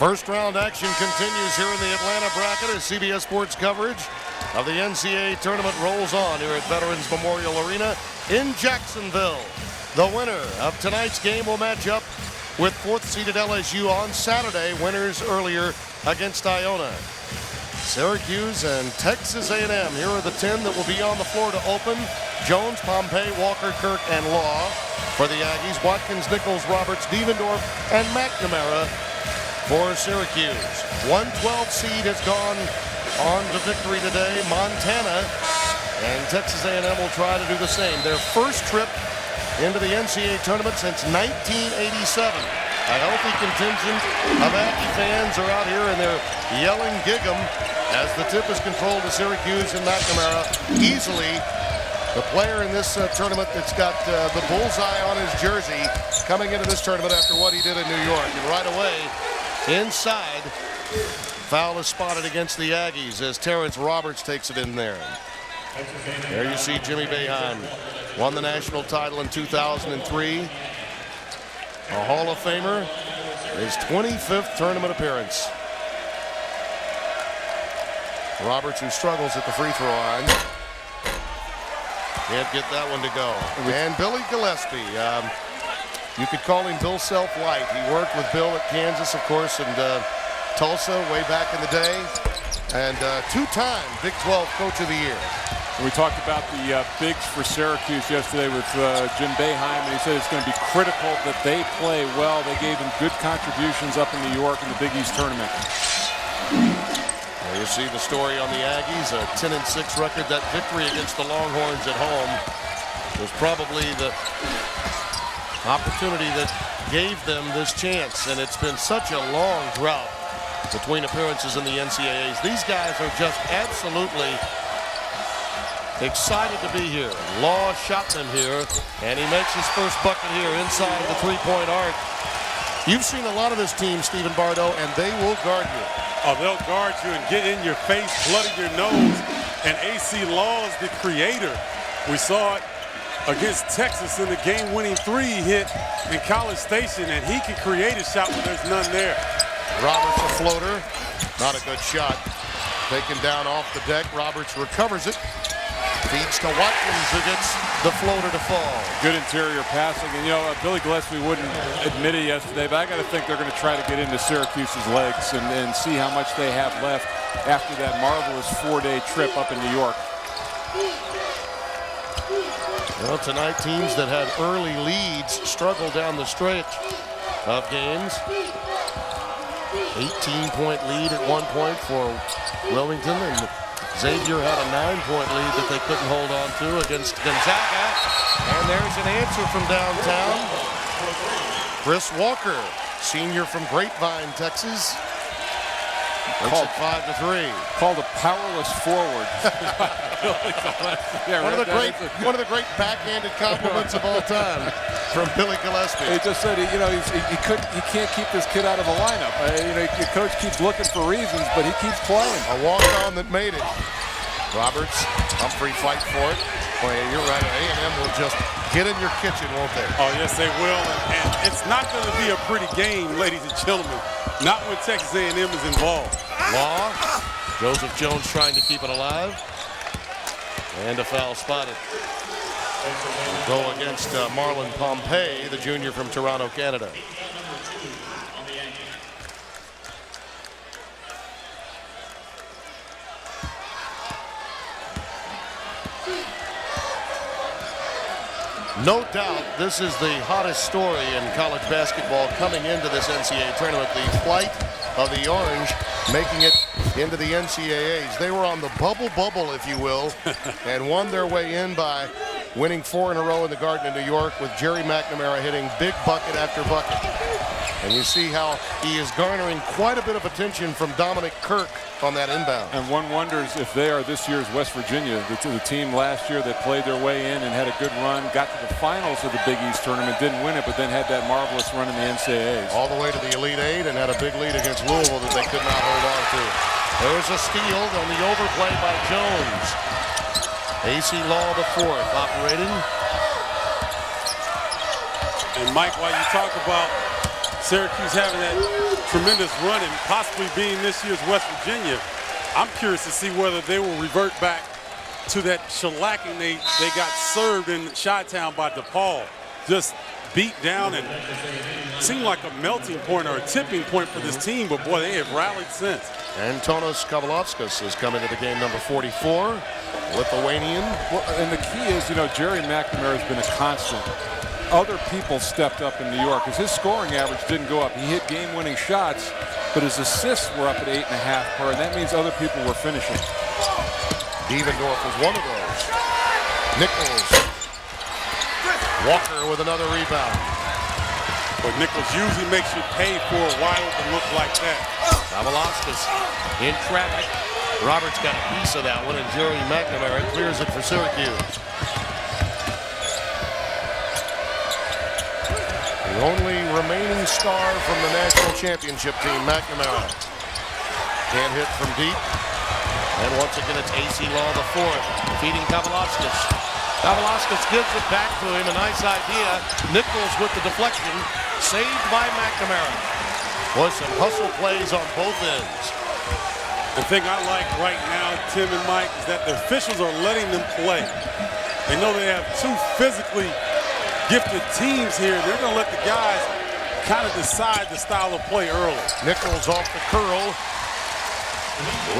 First round action continues here in the Atlanta bracket as CBS Sports coverage of the NCAA tournament rolls on here at Veterans Memorial Arena in Jacksonville. The winner of tonight's game will match up with fourth-seeded LSU on Saturday. Winners earlier against Iona. Syracuse and Texas A&M. Here are the 10 that will be on the floor to open. Jones, Pompey, Walker, Kirk, and Law for the Aggies. Watkins, Nichols, Roberts, Devendorf, and McNamara for Syracuse. 112 seed has gone on to victory today. Montana and Texas A&M will try to do the same. Their first trip into the NCAA tournament since 1987. A healthy contingent of Aggie fans are out here and they're yelling "Gig 'em" as the tip is controlled to Syracuse and McNamara. Easily the player in this tournament that's got the bullseye on his jersey coming into this tournament after what he did in New York. And right away, inside, foul is spotted against the Aggies as Terrence Roberts takes it in there. There you see Jimmy Boeheim. Won the national title in 2003. A Hall of Famer. His 25th tournament appearance. Roberts, who struggles at the free throw line. Can't get that one to go. And Billy Gillespie. You could call him Bill Self-Light. He worked with Bill at Kansas, of course, and Tulsa way back in the day. And two-time Big 12 Coach of the Year. We talked about the bigs for Syracuse yesterday with Jim Boeheim, and he said it's going to be critical that they play well. They gave him good contributions up in New York in the Big East tournament. There you see the story on the Aggies, a 10-6 record. That victory against the Longhorns at home was probably the opportunity that gave them this chance, and it's been such a long drought between appearances in the NCAAs. These guys are just absolutely excited to be here. Law shot them here, and he makes his first bucket here inside the three-point arc. You've seen a lot of this team, Stephen Bardo, and they will guard you. Oh, they'll guard you and get in your face, bloody your nose. And AC Law is the creator. We saw it against Texas in the game-winning three hit in College Station, and he can create a shot when there's none there. Roberts a floater, not a good shot. Taken down off the deck. Roberts recovers it. Feeds to Watkins, who gets the floater to fall. Good interior passing. And, you know, Billy Gillespie wouldn't admit it yesterday, but I got to think they're going to try to get into Syracuse's legs and see how much they have left after that marvelous four-day trip up in New York. Well, tonight, teams that had early leads struggle down the stretch of games. 18-point lead at one point for Wilmington, and Xavier had a 9-point lead that they couldn't hold on to against Gonzaga. And there's an answer from downtown. Chris Walker, senior from Grapevine, Texas. Called 5-3. Called a powerless forward. Yeah, one of the great backhanded compliments of all time from Billy Gillespie. He just said, you know, he can't keep this kid out of the lineup. You know, your coach keeps looking for reasons, but he keeps playing. A walk-on that made it. Roberts, Humphrey fight for it. Boy, you're right. A&M will just get in your kitchen, won't they? Oh, yes, they will. And it's not going to be a pretty game, ladies and gentlemen. Not when Texas A&M is involved. Law, Joseph Jones trying to keep it alive. And a foul spotted. Go against Marlon Pompey, the junior from Toronto, Canada. No doubt, this is the hottest story in college basketball coming into this NCAA tournament. The flight of the Orange making it into the NCAAs. They were on the bubble, if you will, and won their way in by winning 4 in a row in the Garden of New York with Jerry McNamara hitting big bucket after bucket. And you see how he is garnering quite a bit of attention from Dominic Kirk on that inbound. And one wonders if they are this year's West Virginia, the team last year that played their way in and had a good run, got to the finals of the Big East tournament, didn't win it, but then had that marvelous run in the NCAAs. All the way to the Elite Eight and had a big lead against Louisville that they could not hold on to. There's a steal on the overplay by Jones. AC Law the fourth operating. And Mike, while you talk about Syracuse having that tremendous run and possibly being this year's West Virginia, I'm curious to see whether they will revert back to that shellacking they got served in Chi-Town by DePaul. Just beat down and seemed like a melting point or a tipping point for this team, but boy, they have rallied since. Antonis Kavaliauskas is coming to the game, number 44, Lithuanian. Well, and the key is, Jerry McNamara has been a constant. Other people stepped up in New York because his scoring average didn't go up. He hit game-winning shots, but his assists were up at 8.5 per, and that means other people were finishing. Devendorf was one of those. Nichols. Walker with another rebound. But Nichols usually makes you pay for a wide open look like that. Kavaliauskas in traffic. Roberts got a piece of that one, and Jerry McNamara clears it for Syracuse. The only remaining star from the national championship team, McNamara. Can't hit from deep. And once again, it's AC Law the fourth, feeding Kavaliauskas. Kavaliauskas gives it back to him, a nice idea. Nichols with the deflection, saved by McNamara. Boy, some hustle plays on both ends. The thing I like right now, Tim and Mike, is that the officials are letting them play. They know they have two physically gifted teams here. They're going to let the guys kind of decide the style of play early. Nichols off the curl.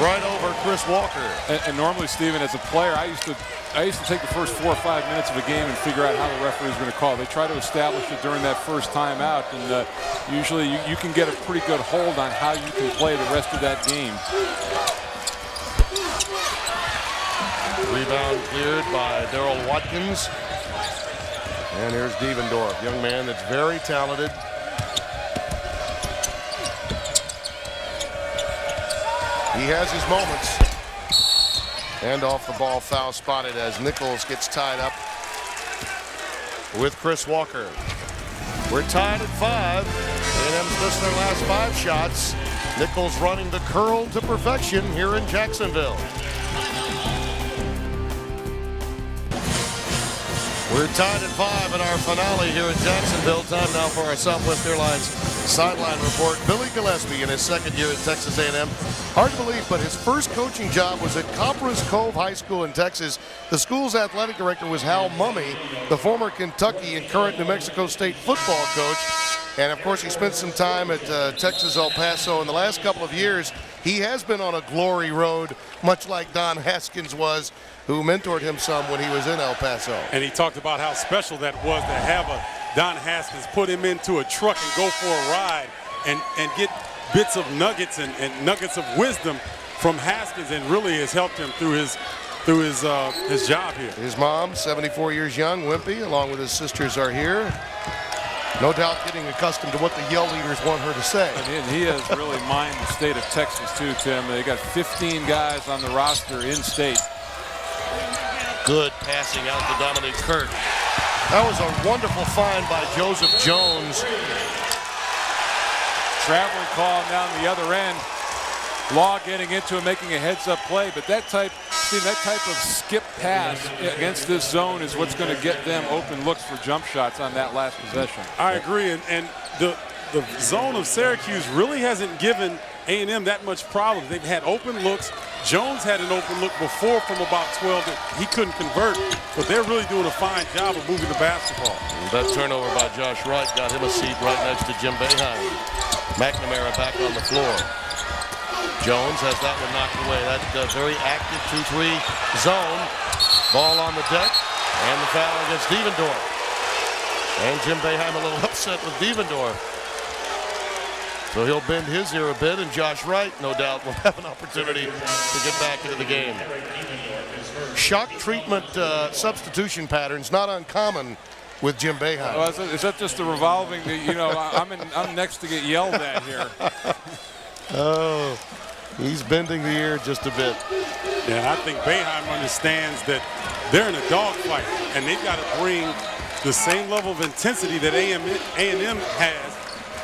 Right over Chris Walker. And normally, Steven, as a player, I used to take the first 4 or 5 minutes of a game and figure out how the referee is going to call. They try to establish it during that first time out, and usually you can get a pretty good hold on how you can play the rest of that game. Rebound cleared by Darrell Watkins. And here's Devendorf, young man that's very talented. He has his moments. And off the ball, foul spotted as Nichols gets tied up with Chris Walker. We're tied at 5. A&M's missed their last 5 shots. Nichols running the curl to perfection here in Jacksonville. We're tied at 5 in our finale here in Jacksonville. Time now for our Southwest Airlines sideline report. Billy Gillespie in his second year at Texas A&M. Hard to believe, but his first coaching job was at Copperas Cove High School in Texas. The school's athletic director was Hal Mumme, the former Kentucky and current New Mexico State football coach. And, of course, he spent some time at Texas El Paso. In the last couple of years, he has been on a glory road, much like Don Haskins was, who mentored him some when he was in El Paso. And he talked about how special that was to have a Don Haskins put him into a truck and go for a ride and get bits of nuggets and nuggets of wisdom from Haskins, and really has helped him through his job here. His mom, 74 years young, Wimpy, along with his sisters, are here. No doubt getting accustomed to what the yell leaders want her to say. And he has really mined the state of Texas too, Tim. They got 15 guys on the roster in state. Good passing out to Dominic Kirk. That was a wonderful find by Joseph Jones. Traveling call down the other end. Law getting into it, making a heads-up play, but that type of skip pass against this zone is what's going to get them open looks for jump shots on that last possession. I agree, and the zone of Syracuse really hasn't given A&M that much problems. They've had open looks. Jones had an open look before from about 12 that he couldn't convert, but they're really doing a fine job of moving the basketball. That turnover by Josh Wright got him a seat right next to Jim Boeheim. McNamara back on the floor. Jones has that one knocked away. That's a very active 2-3 zone. Ball on the deck, and the foul against Devendorf. And Jim Boeheim a little upset with Devendorf. So he'll bend his ear a bit, and Josh Wright, no doubt, will have an opportunity to get back into the game. Shock treatment substitution patterns, not uncommon with Jim Boeheim. Well, is that just the revolving, I'm next to get yelled at here. Oh, he's bending the ear just a bit. Yeah, I think Boeheim understands that they're in a dogfight, and they've got to bring the same level of intensity that A&M has,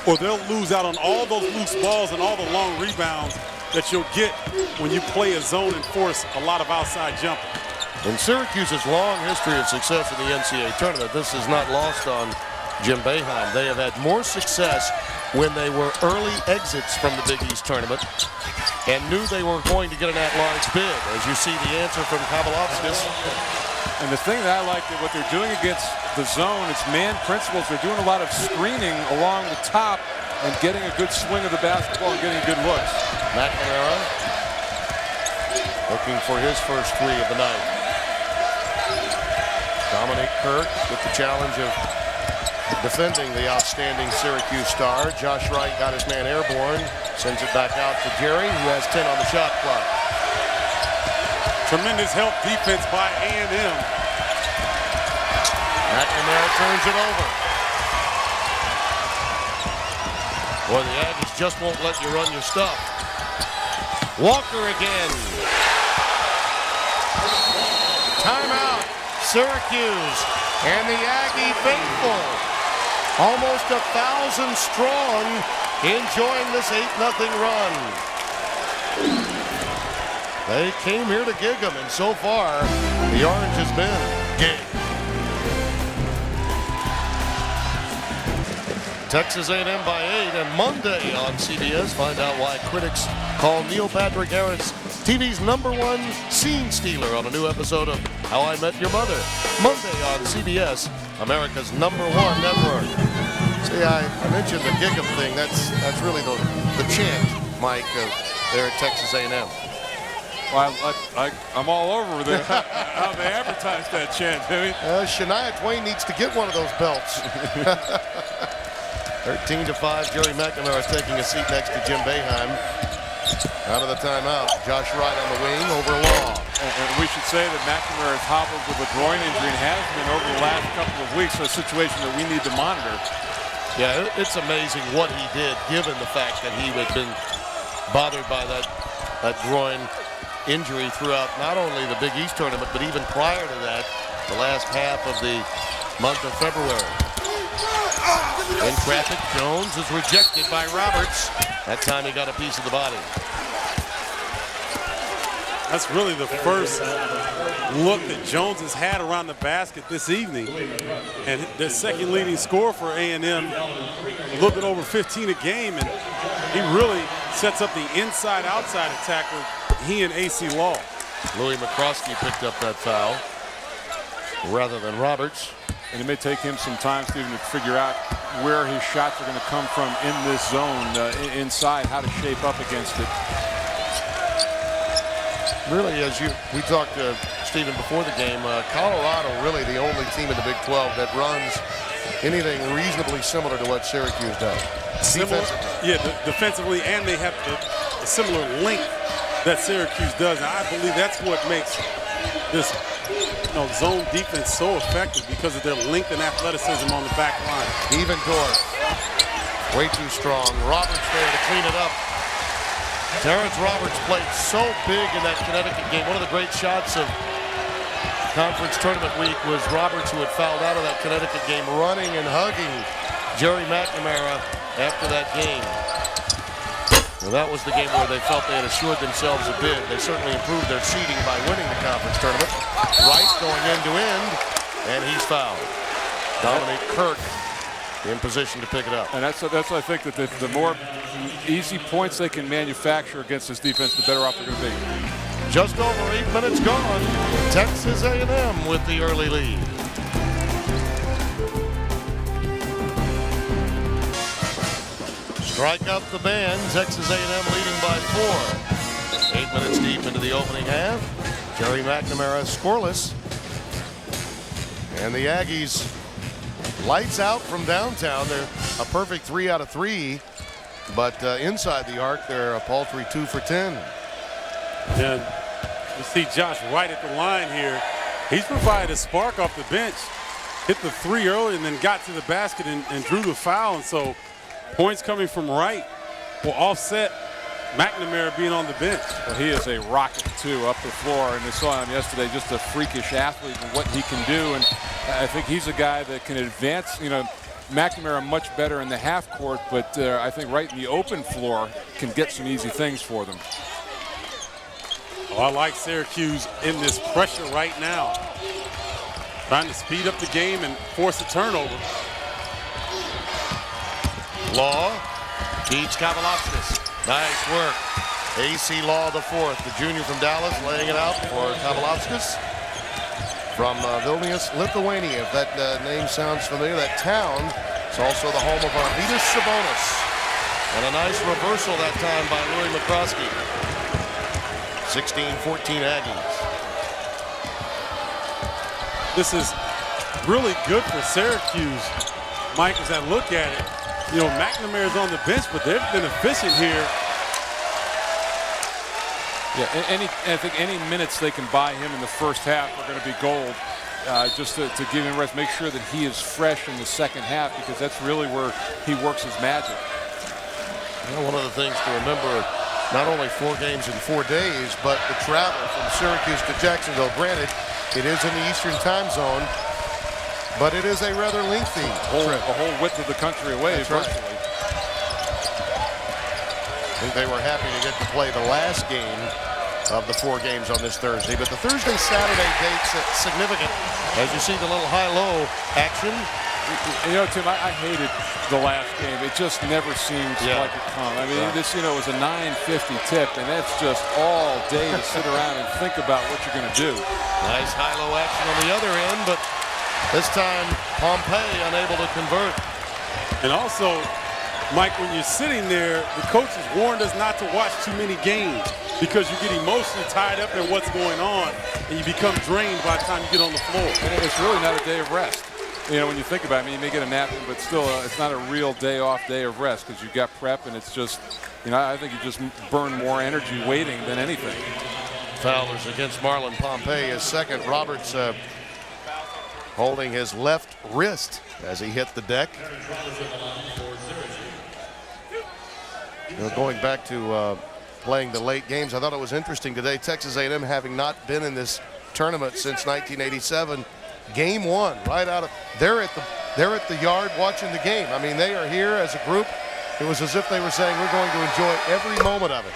or they'll lose out on all those loose balls and all the long rebounds that you'll get when you play a zone and force a lot of outside jumping. In Syracuse's long history of success in the NCAA tournament, this is not lost on Jim Boeheim. They have had more success when they were early exits from the Big East tournament and knew they were going to get an at-large bid, as you see the answer from Kavalovskis. And the thing that I like that what they're doing against the zone, it's man principles. They're doing a lot of screening along the top and getting a good swing of the basketball and getting good looks. McNamara looking for his first three of the night. Dominic Kirk with the challenge of defending the outstanding Syracuse star. Josh Wright got his man airborne, sends it back out to Jerry, who has 10 on the shot clock. Tremendous help defense by A&M. McNamara turns it over. Boy, the Aggies just won't let you run your stuff. Walker again. Timeout, Syracuse, and the Aggie faithful, almost 1,000 strong, enjoying this 8-0 run. They came here to gig them, and so far, the Orange has been gig. Texas A&M by 8, and Monday on CBS, find out why critics call Neil Patrick Harris TV's #1 scene stealer on a new episode of How I Met Your Mother. Monday on CBS, America's #1 network. See, I mentioned the gig 'em thing. That's really the chant, Mike, there at Texas A&M. Well, I'm all over there. How they advertise that chant, Jimmy. Shania Twain needs to get one of those belts. 13-5, Jerry McNamara is taking a seat next to Jim Boeheim. Out of the timeout, Josh Wright on the wing over Law. And we should say that McNamara is hobbled with a groin injury and has been over the last couple of weeks, so a situation that we need to monitor. Yeah, it's amazing what he did, given the fact that he had been bothered by that groin injury throughout not only the Big East tournament, but even prior to that, the last half of the month of February. In traffic, Jones is rejected by Roberts. That time he got a piece of the body. That's really the first look that Jones has had around the basket this evening. And the second leading scorer for A&M, a little bit over 15 a game, and he really sets up the inside-outside attack with he and AC Law. Louis McCroskey picked up that foul rather than Roberts. And it may take him some time, Stephen, to figure out where his shots are going to come from in this zone, inside, how to shape up against it. Really, as we talked to Stephen before the game, Colorado really the only team in the Big 12 that runs anything reasonably similar to what Syracuse does. Similar, yeah, defensively, and they have a similar length that Syracuse does. And I believe that's what makes this zone defense so effective, because of their length and athleticism on the back line. Even Dorff, way too strong. Roberts there to clean it up. Terrence Roberts played so big in that Connecticut game. One of the great shots of conference tournament week was Roberts, who had fouled out of that Connecticut game, running and hugging Jerry McNamara after that game. Well, that was the game where they felt they had assured themselves a bid. They certainly improved their seeding by winning the conference tournament. Rice going end to end, and he's fouled. Dominic Kirk in position to pick it up. And that's I think that the more easy points they can manufacture against this defense, the better off they're going to be. Just over 8 minutes gone. Texas A&M with the early lead. Strike up the band. Texas A&M leading by 4. 8 minutes deep into the opening half. Jerry McNamara scoreless. And the Aggies lights out from downtown. They're a perfect 3 out of 3. But inside the arc, they're a paltry 2 for 10. And you see Josh Wright at the line here. He's provided a spark off the bench. Hit the 3 early and then got to the basket and drew the foul. And so points coming from Wright will offset McNamara being on the bench. Well, he is a rocket, too, up the floor. And we saw him yesterday, just a freakish athlete and what he can do. And I think he's a guy that can advance. McNamara much better in the half court, but I think right in the open floor can get some easy things for them. Oh, I like Syracuse in this pressure right now. Trying to speed up the game and force a turnover. Law beats Kavaliauskas. Nice work. AC Law the fourth, the junior from Dallas, laying it out for Kavaliauskas from Vilnius, Lithuania. If that name sounds familiar, that town is also the home of Arvydas Sabonis. And a nice reversal that time by Louis McCroskey. 16-14 Aggies. This is really good for Syracuse, Mike, as I look at it. You know, McNamara's on the bench, but they've been efficient here. Yeah, I think any minutes they can buy him in the first half are going to be gold. Just to give him rest, make sure that he is fresh in the second half, because that's really where he works his magic. You know, one of the things to remember, not only 4 games in 4 days, but the travel from Syracuse to Jacksonville. Granted, it is in the Eastern time zone, but it is a rather lengthy trip. A whole width of the country away, That's right. virtually. I think they were happy to get to play the last game of the 4 games on this Thursday. But the Thursday-Saturday date's significant. As you see the little high-low action. You know, Tim, I hated the last game. It just never seems like it come. I mean, this, you know, was a 9:50 tip, and that's just all day to sit around and think about what you're going to do. Nice high-low action on the other end, but this time Pompey unable to convert. And also, Mike, when you're sitting there, the coach has warned us not to watch too many games because you get emotionally tied up in what's going on, and you become drained by the time you get on the floor. And it's really not a day of rest. You know, when you think about it, I mean, you may get a nap, but still, it's not a real day of rest, because you got prep, and it's just, you know, I think you just burn more energy waiting than anything. Foulers against Marlon Pompey, his second. Roberts holding his left wrist as he hit the deck. You know, going back to playing the late games, I thought it was interesting today. Texas A&M having not been in this tournament since 1987. Game 1, right out of they're at the yard watching the game. I mean, they are here as a group. It was as if they were saying, we're going to enjoy every moment of it.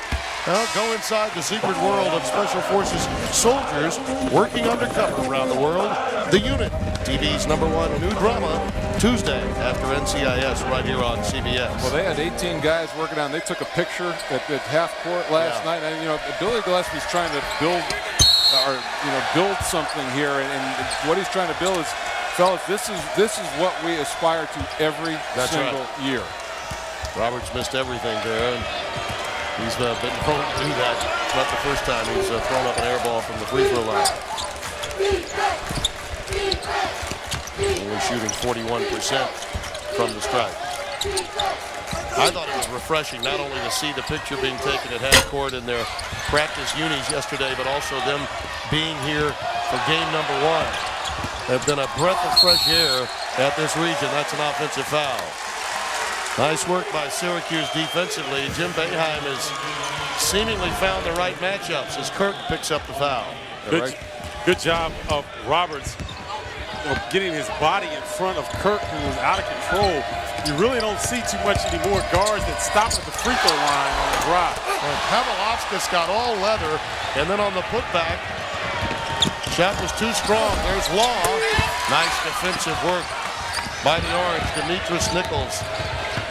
Now go inside the secret world of Special Forces soldiers working undercover around the world. The Unit, TV's #1 new drama, Tuesday after NCIS right here on CBS. Well, they had 18 guys working on. They took a picture at half court last night, and you know, Billy Gillespie's trying to build something here, and what he's trying to build is, fellas, this is what we aspire to every single year. Roberts missed everything there, and he's been prone to do that. It's not the first time he's thrown up an air ball from the free throw line. Only shooting 41% from the stripe. I thought it was refreshing not only to see the picture being taken at half court in their practice unis yesterday, but also them being here for game #1. They've been a breath of fresh air at this region. That's an offensive foul. Nice work by Syracuse defensively. Jim Boeheim has seemingly found the right matchups as Kirk picks up the foul. Good job of Roberts, getting his body in front of Kirk, who was out of control. You really don't see too much anymore guards that stop at the free throw line on the drive. Well, Kavaliauskas got all leather, and then on the putback, shot was too strong. There's Law. Nice defensive work by the Orange. Demetrius Nichols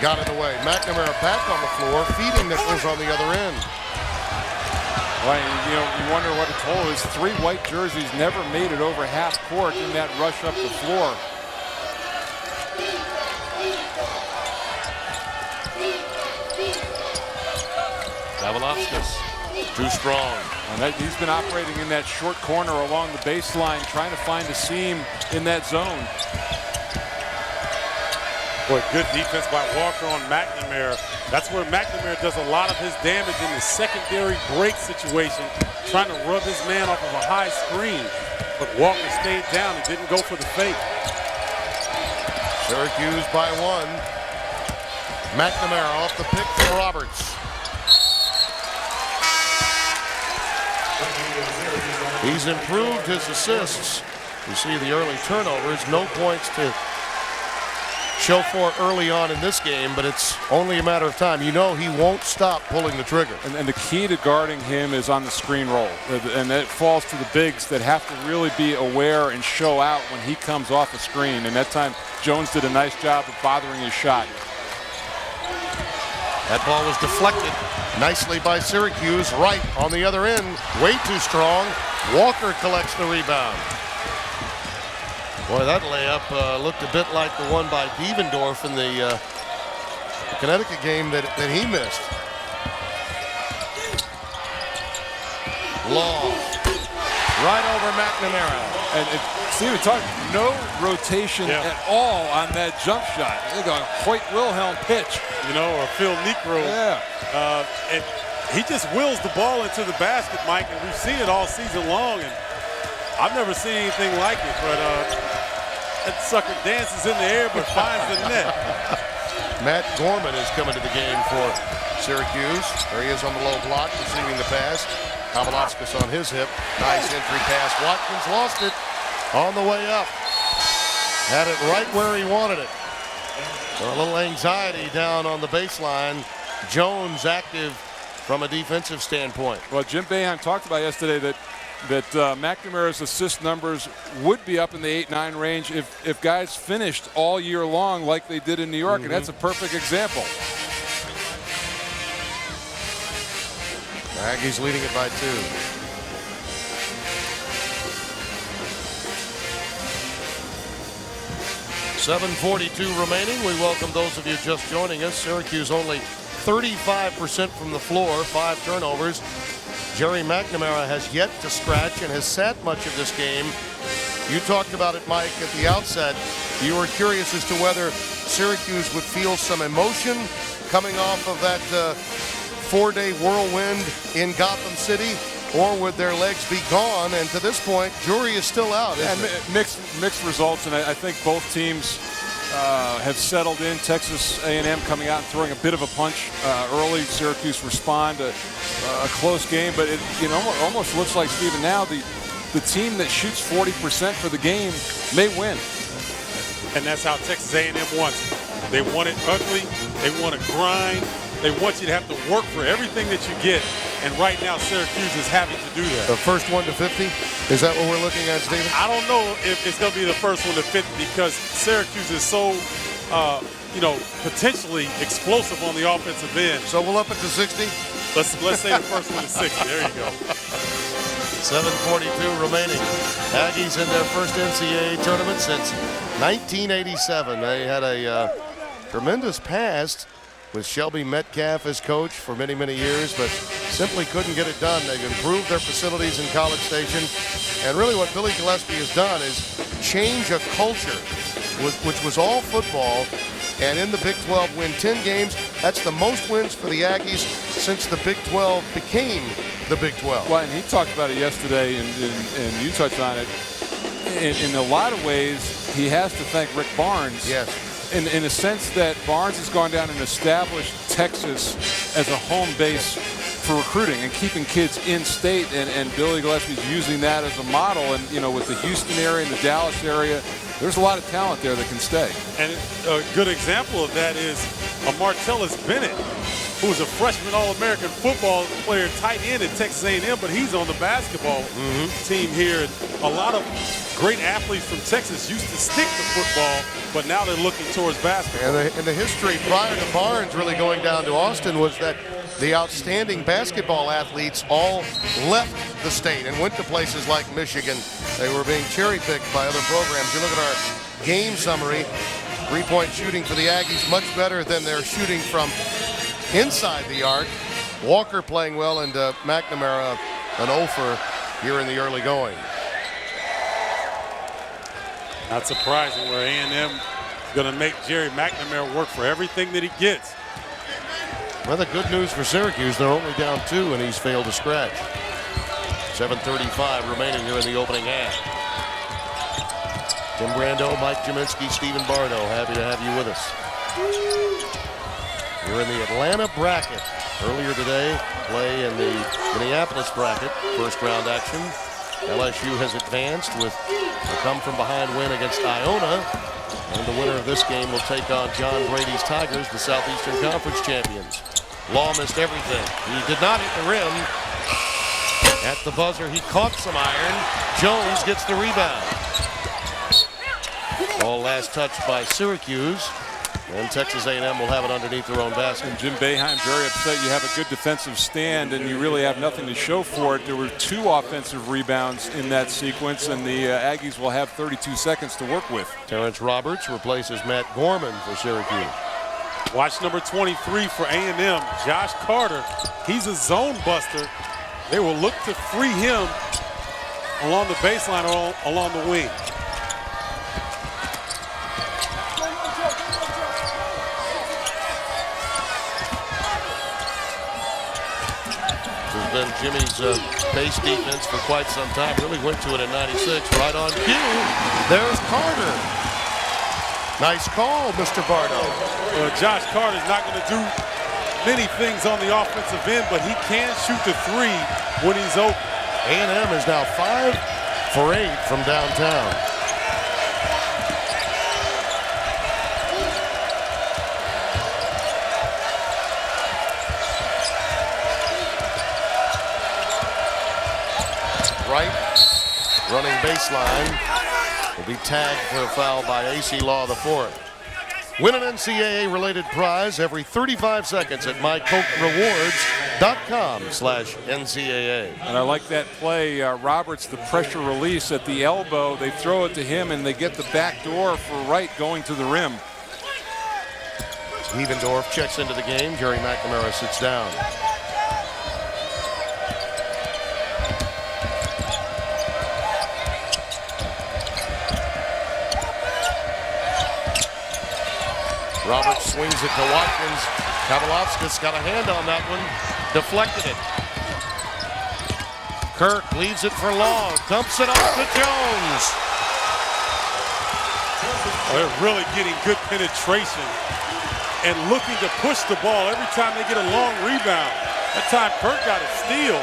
got it away. McNamara back on the floor, feeding Nichols on the other end. Well, you know, you wonder what a toll is. 3 white jerseys never made it over half court in that rush up the floor. Kavaliauskas, too strong. And he's been operating in that short corner along the baseline, trying to find a seam in that zone. Boy, good defense by Walker on McNamara. That's where McNamara does a lot of his damage in the secondary break situation, trying to rub his man off of a high screen. But Walker stayed down and didn't go for the fake. Syracuse by 1. McNamara off the pick from Roberts. He's improved his assists. You see the early turnovers, no points to show for early on in this game, but it's only a matter of time. You know he won't stop pulling the trigger. And the key to guarding him is on the screen roll. And that falls to the bigs that have to really be aware and show out when he comes off the screen. And that time, Jones did a nice job of bothering his shot. That ball was deflected nicely by Syracuse. Wright on the other end, way too strong. Walker collects the rebound. Boy, that layup looked a bit like the one by Devendorf in the Connecticut game that he missed. Long, right over McNamara. And Steve, talking no rotation at all on that jump shot. They're going Hoyt Wilhelm pitch. You know, or Phil Necro. Yeah. And he just wills the ball into the basket, Mike, and we've seen it all season long. And I've never seen anything like it, but that sucker dances in the air but finds the net. Matt Gorman is coming to the game for Syracuse. There he is on the low block, receiving the pass. Kavalauskas on his hip. Nice entry pass. Watkins lost it on the way up. Had it right where he wanted it. So a little anxiety down on the baseline. Jones active from a defensive standpoint. Well, Jim Boeheim talked about yesterday that McNamara's assist numbers would be up in the 8-9 range if guys finished all year long like they did in New York, and that's a perfect example. Aggies leading it by 2. .742 remaining. We welcome those of you just joining us. Syracuse only 35% from the floor, 5 turnovers. Jerry McNamara has yet to scratch and has sat much of this game. You talked about it, Mike, at the outset. You were curious as to whether Syracuse would feel some emotion coming off of that 4-day whirlwind in Gotham City, or would their legs be gone? And to this point, jury is still out. Mixed results, and I think both teams have settled in. Texas A&M coming out and throwing a bit of a punch early. Syracuse respond a close game, but it almost looks like, Stephen, now the team that shoots 40% for the game may win. And that's how Texas A&M wants it. They want it ugly. They want to grind. They want you to have to work for everything that you get. And right now, Syracuse is having to do that. The first one to 50? Is that what we're looking at, Stephen? I don't know if it's going to be the first one to 50 because Syracuse is so, potentially explosive on the offensive end. So we'll up it to 60? Let's say the first one to 60. There you go. 7:42 remaining. Aggies in their first NCAA tournament since 1987. They had a tremendous past with Shelby Metcalf as coach for many, many years, but simply couldn't get it done. They've improved their facilities in College Station, and really what Billy Gillespie has done is change a culture, which was all football, and in the Big 12 win 10 games. That's the most wins for the Aggies since the Big 12 became the Big 12. Well, and he talked about it yesterday, and you touched on it. In a lot of ways, he has to thank Rick Barnes. Yes. In a sense that Barnes has gone down and established Texas as a home base for recruiting and keeping kids in state, and Billy Gillespie's using that as a model. And with the Houston area and the Dallas area, there's a lot of talent there that can stay. And a good example of that is a Martellus Bennett, who was a freshman All-American football player, tight end at Texas A&M, but he's on the basketball team here. And a lot of great athletes from Texas used to stick to football, but now they're looking towards basketball. And the history prior to Barnes really going down to Austin was that the outstanding basketball athletes all left the state and went to places like Michigan. They were being cherry-picked by other programs. You look at our game summary, three-point shooting for the Aggies much better than their shooting from inside the arc. Walker playing well, and McNamara an 0-for here in the early going. Not surprising where A&M is going to make Jerry McNamara work for everything that he gets. Well, the good news for Syracuse, they're only down 2 and he's failed to scratch. 7:35 remaining here in the opening half. Tim Brando, Mike Jaminski, Stephen Bardo, happy to have you with us. You're in the Atlanta bracket. Earlier today, play in the Minneapolis bracket, first round action. LSU has advanced with a come-from-behind win against Iona. And the winner of this game will take on John Brady's Tigers, the Southeastern Conference champions. Law missed everything. He did not hit the rim. At the buzzer, he caught some iron. Jones gets the rebound. Ball last touched by Syracuse. And Texas A&M will have it underneath their own basket. And Jim Boeheim very upset. You have a good defensive stand and you really have nothing to show for it. There were 2 offensive rebounds in that sequence, and the Aggies will have 32 seconds to work with. Terrence Roberts replaces Matt Gorman for Syracuse. Watch number 23 for A&M, Josh Carter. He's a zone buster. They will look to free him along the baseline or along the wing. Been Jimmy's base defense for quite some time. Really went to it in '96. Right on cue. There's Carter. Nice call, Mr. Bardo. Josh Carter's not going to do many things on the offensive end, but he can shoot the 3 when he's open. A&M is now 5 for 8 from downtown. Right, running baseline, will be tagged for a foul by AC Law IV. Win an NCAA-related prize every 35 seconds at mycokerewards.com/NCAA. And I like that play. Roberts, the pressure release at the elbow. They throw it to him, and they get the back door for Wright going to the rim. Evendorf checks into the game. Jerry McNamara sits down. Roberts swings it to Watkins. Kavaliauskas got a hand on that one. Deflected it. Kirk leaves it for Long. Dumps it off to Jones. They're really getting good penetration and looking to push the ball every time they get a long rebound. That time Kirk got a steal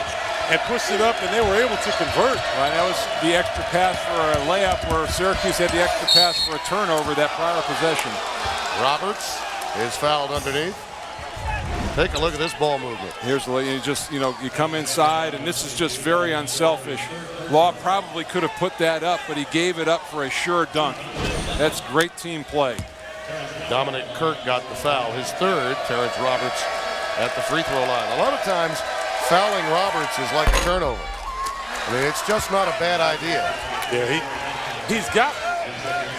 and pushed it up, and they were able to convert. Right, that was the extra pass for a layup where Syracuse had the extra pass for a turnover that prior possession. Roberts is fouled underneath. Take a look at this ball movement. Here's the you come inside, and this is just very unselfish. Law probably could have put that up, but he gave it up for a sure dunk. That's great team play. Dominic Kirk got the foul, his 3rd. Terrence Roberts at the free throw line. A lot of times, fouling Roberts is like a turnover. I mean, it's just not a bad idea. Yeah, he's got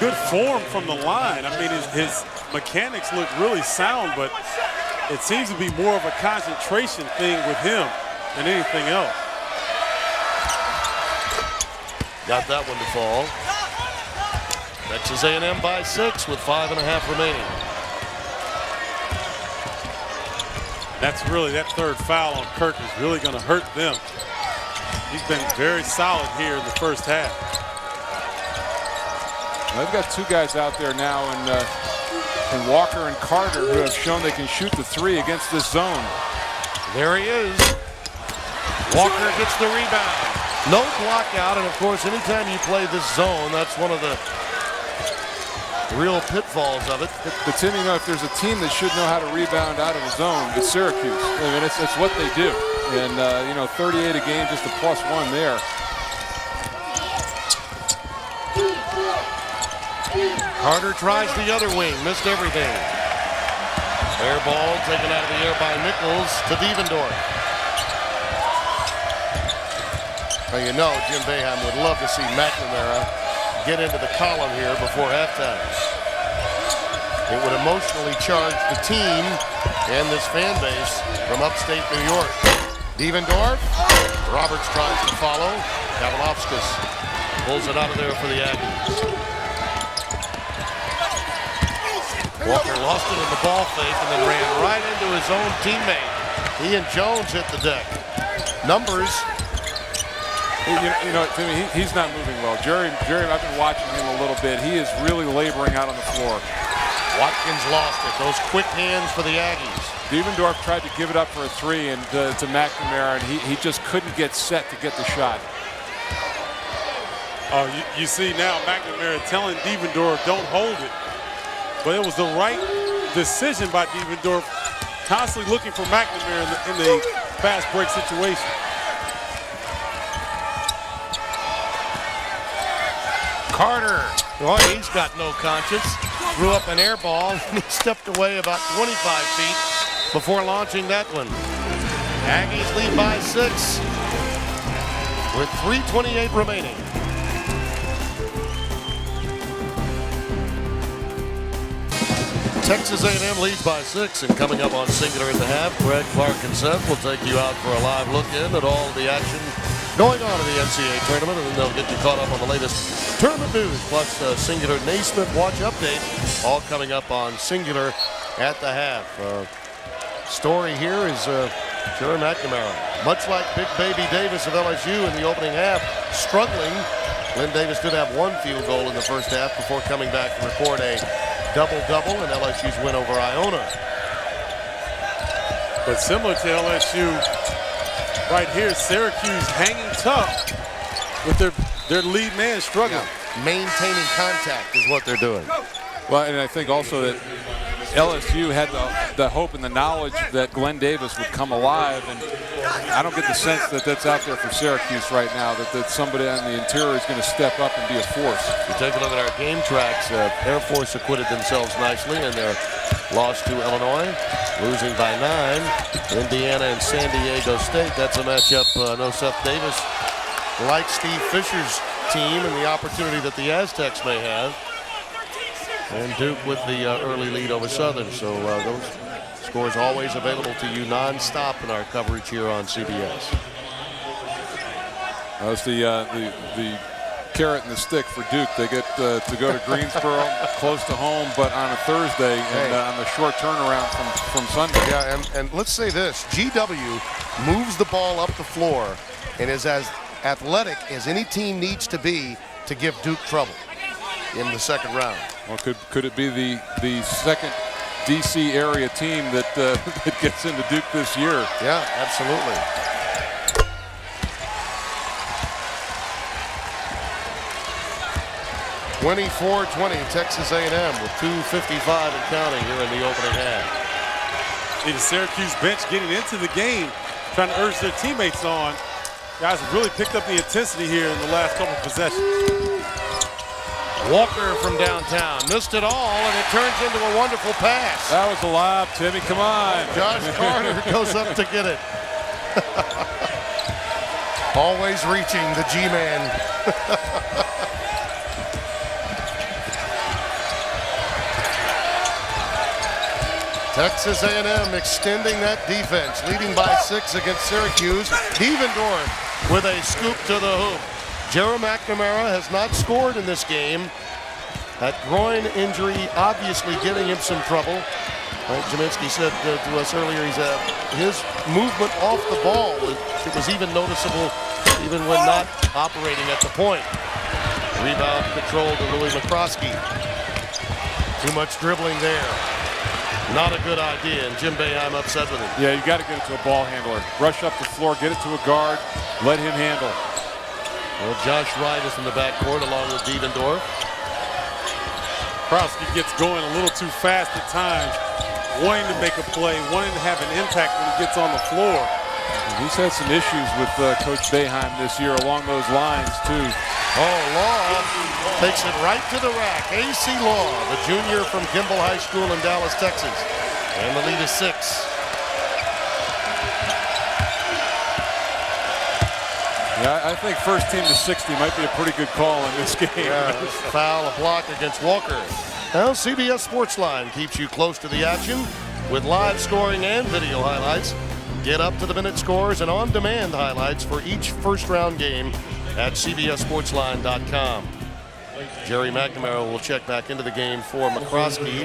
good form from the line. I mean, his mechanics look really sound, but it seems to be more of a concentration thing with him than anything else. Got that one to fall. Texas A&M by 6 with 5.5 remaining. That's really, that 3rd foul on Kirk is really going to hurt them. He's been very solid here in the first half. They've got 2 guys out there now, and Walker and Carter, who have shown they can shoot the 3 against this zone. There he is. Walker gets the rebound. No block out, and of course, anytime you play this zone, that's one of the real pitfalls of it. But Tim, you know, if there's a team that should know how to rebound out of the zone, it's Syracuse. I mean, it's what they do. And, you know, 38 a game, just a +1 there. Carter tries the other wing, missed everything. Air ball taken out of the air by Nichols to Devendorf. Well, you know, Jim Boeheim would love to see McNamara get into the column here before halftime. It would emotionally charge the team and this fan base from upstate New York. Devendorf, Roberts tries to follow. Kavaliauskas pulls it out of there for the Aggies. Walker lost it in the ball fake and then ran right into his own teammate. He and Jones hit the deck. Numbers. You know, Timmy, he's not moving well. Jerry, I've been watching him a little bit. He is really laboring out on the floor. Watkins lost it. Those quick hands for the Aggies. Devendorf tried to give it up for a 3 and to McNamara, and he just couldn't get set to get the shot. Oh, you see now McNamara telling Devendorf, don't hold it. But it was the right decision by Devendorf, constantly looking for McNamara in the fast break situation. Carter, boy, he's got no conscience. threw up an air ball, and he stepped away about 25 feet before launching that one. Aggies lead by 6 with 3:28 remaining. Texas A&M leads by 6, and coming up on Singular at the half, Greg, Clark, and Seth will take you out for a live look-in at all the action going on in the NCAA tournament, and then they'll get you caught up on the latest tournament news, plus the Singular Naismith Watch update, all coming up on Singular at the half. Story here is Jerry McNamara. Much like Big Baby Davis of LSU in the opening half, struggling. Lynn Davis did have one field goal in the first half before coming back to record a double-double in LSU's win over Iona. But similar to LSU, right here, Syracuse hanging tough with their lead man struggling. Yeah. Maintaining contact is what they're doing. Well, and I think also that LSU had the hope and the knowledge that Glenn Davis would come alive, and I don't get the sense that that's out there for Syracuse right now, that somebody on the interior is going to step up and be a force. If you take a look at our game tracks, Air Force acquitted themselves nicely in their loss to Illinois, losing by 9. Indiana and San Diego State, that's a matchup no Seth Davis likes Steve Fisher's team and the opportunity that the Aztecs may have. And Duke with the early lead over Southern. So those scores always available to you nonstop in our coverage here on CBS. That was the carrot and the stick for Duke. They get to go to Greensboro, close to home, but on a Thursday, and on the short turnaround from Sunday. Yeah, and let's say this. GW moves the ball up the floor and is as athletic as any team needs to be to give Duke trouble in the second round. Well, could it be the second DC area team that that gets into Duke this year? Yeah, absolutely. (24-20) Texas A&M with 2:55 and counting here in the opening half. See the Syracuse bench getting into the game, trying to urge their teammates on. Guys have really picked up the intensity here in the last couple of possessions. Walker from downtown missed it all, and it turns into a wonderful pass. That was a lob, Timmy. Come on. Josh Carter goes up to get it. Always reaching the G-man. Texas A&M extending that defense, leading by 6 against Syracuse. Devendorf with a scoop to the hoop. Jerry McNamara has not scored in this game. That groin injury obviously giving him some trouble. Like Jaminski said to us earlier, his movement off the ball, it was even noticeable even when not operating at the point. Rebound control to Louis McCroskey. Too much dribbling there. Not a good idea, and Jim Boeheim upset with it. Yeah, you got to get it to a ball handler. Rush up the floor, get it to a guard, let him handle. Well, Josh Wright is in the backcourt along with Devendorf. Krowski gets going a little too fast at times, wanting to make a play, wanting to have an impact when he gets on the floor. He's had some issues with Coach Boeheim this year along those lines, too. Oh, Law takes it right to the rack. A.C. Law, the junior from Kimball High School in Dallas, Texas. And the lead is 6. Yeah, I think first team to 60 might be a pretty good call in this game. Yeah, foul, a block against Walker. Now CBS Sportsline keeps you close to the action with live scoring and video highlights. Get up to the minute scores and on-demand highlights for each first-round game at CBSSportsline.com. Jerry McNamara will check back into the game for McCroskey.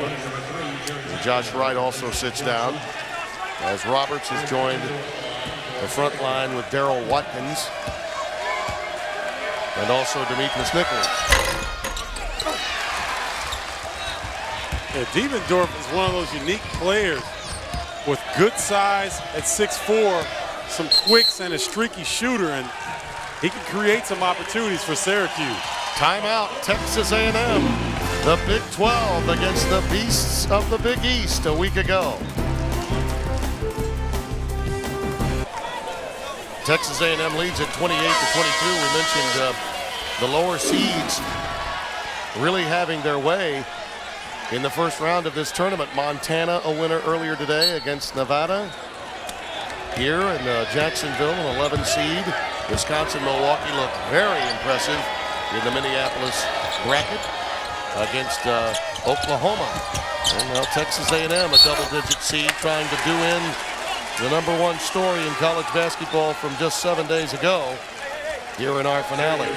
Josh Wright also sits down as Roberts has joined the front line with Darrell Watkins and also Demetrius Nichols. Yeah, Devendorf is one of those unique players with good size at 6'4", some quicks and a streaky shooter, and he can create some opportunities for Syracuse. Timeout, Texas A&M. The Big 12 against the Beasts of the Big East a week ago. Texas A&M leads at 28-22. We mentioned the lower seeds really having their way in the first round of this tournament. Montana a winner earlier today against Nevada. Here in Jacksonville, an 11 seed. Wisconsin, Milwaukee look very impressive in the Minneapolis bracket against Oklahoma. And now Texas A&M, a double-digit seed, trying to do in the #1 story in college basketball from just 7 days ago here in our finale.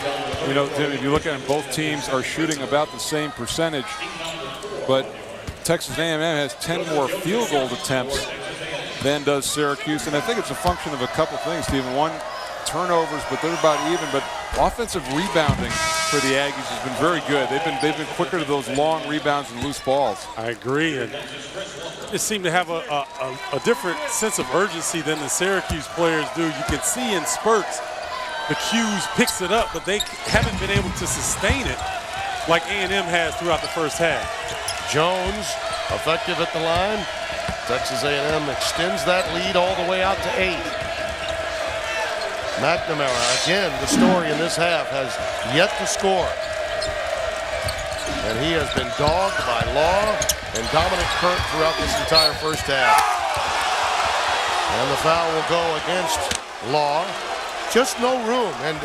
You know, Tim, if you look at them, both teams are shooting about the same percentage, but Texas A&M has 10 more field goal attempts than does Syracuse, and I think it's a function of a couple things, Stephen. One, turnovers, but they're about even, but offensive rebounding for the Aggies has been very good. They've been quicker to those long rebounds and loose balls. I agree, and they seem to have a different sense of urgency than the Syracuse players do. You can see in spurts the Q's picks it up, but they haven't been able to sustain it like A&M has throughout the first half. Jones effective at the line. Texas A&M extends that lead all the way out to 8. McNamara, again, the story in this half, has yet to score. And he has been dogged by Law and Dominic Kurt throughout this entire first half. And the foul will go against Law. Just no room. And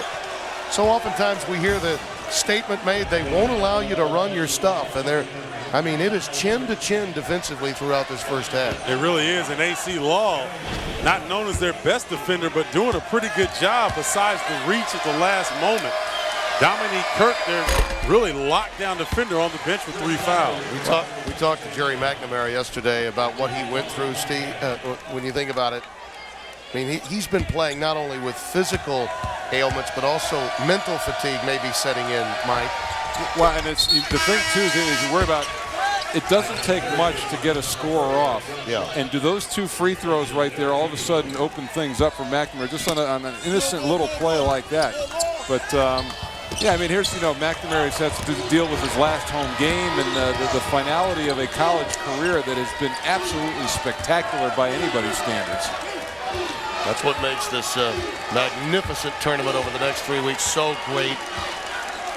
so oftentimes we hear the statement made, they won't allow you to run your stuff. And I mean, it is chin to chin defensively throughout this first half. It really is. And AC Law, not known as their best defender, but doing a pretty good job besides the reach at the last moment. Dominique Kirk, their really locked down defender on the bench with 3 fouls. We talked to Jerry McNamara yesterday about what he went through, Steve. When you think about it, I mean, he's been playing not only with physical ailments, but also mental fatigue maybe setting in, Mike. Well, and it's the thing too is you worry about. It doesn't take much to get a scorer off. Yeah. And do those 2 free throws right there all of a sudden open things up for McNamara just on an innocent little play like that? But yeah, I mean, here's McNamara's had to deal with his last home game and the finality of a college career that has been absolutely spectacular by anybody's standards. That's what makes this magnificent tournament over the next 3 weeks so great.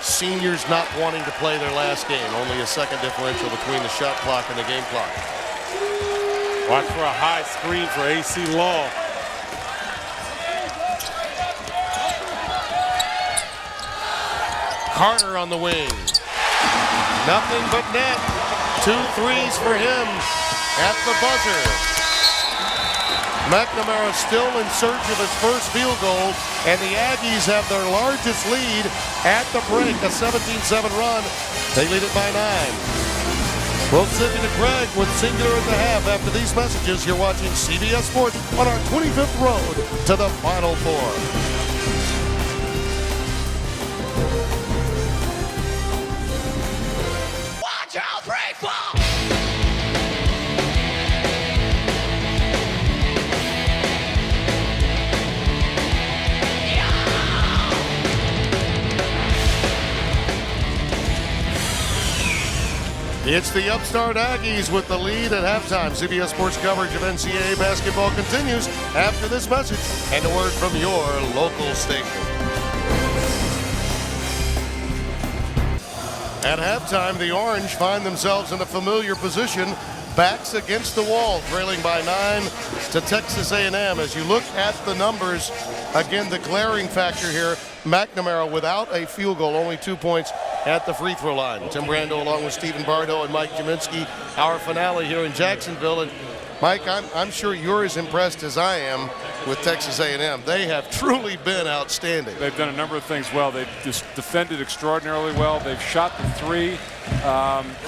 Seniors not wanting to play their last game. Only a second differential between the shot clock and the game clock. Watch for a high screen for AC Law. Carter on the wing. Nothing but net. 2 threes for him at the buzzer. McNamara still in search of his first field goal, and the Aggies have their largest lead at the break, a 17-7 run. They lead it by 9. We'll send you to Greg with singular at the half. After these messages, you're watching CBS Sports on our 25th road to the Final Four. Watch out, break ball! It's the upstart Aggies with the lead at halftime. CBS Sports coverage of NCAA basketball continues after this message and a word from your local station. At halftime, the Orange find themselves in a familiar position, backs against the wall, trailing by 9 to Texas A&M. As you look at the numbers, again, the glaring factor here, McNamara without a field goal, only 2 points at the free throw line. Tim Brando along with Stephen Bardo and Mike Jaminski, our finale here in Jacksonville. And Mike, I'm sure you're as impressed as I am with Texas A&M. They have truly been outstanding. They've done a number of things well. They've just defended extraordinarily well. They've shot the 3.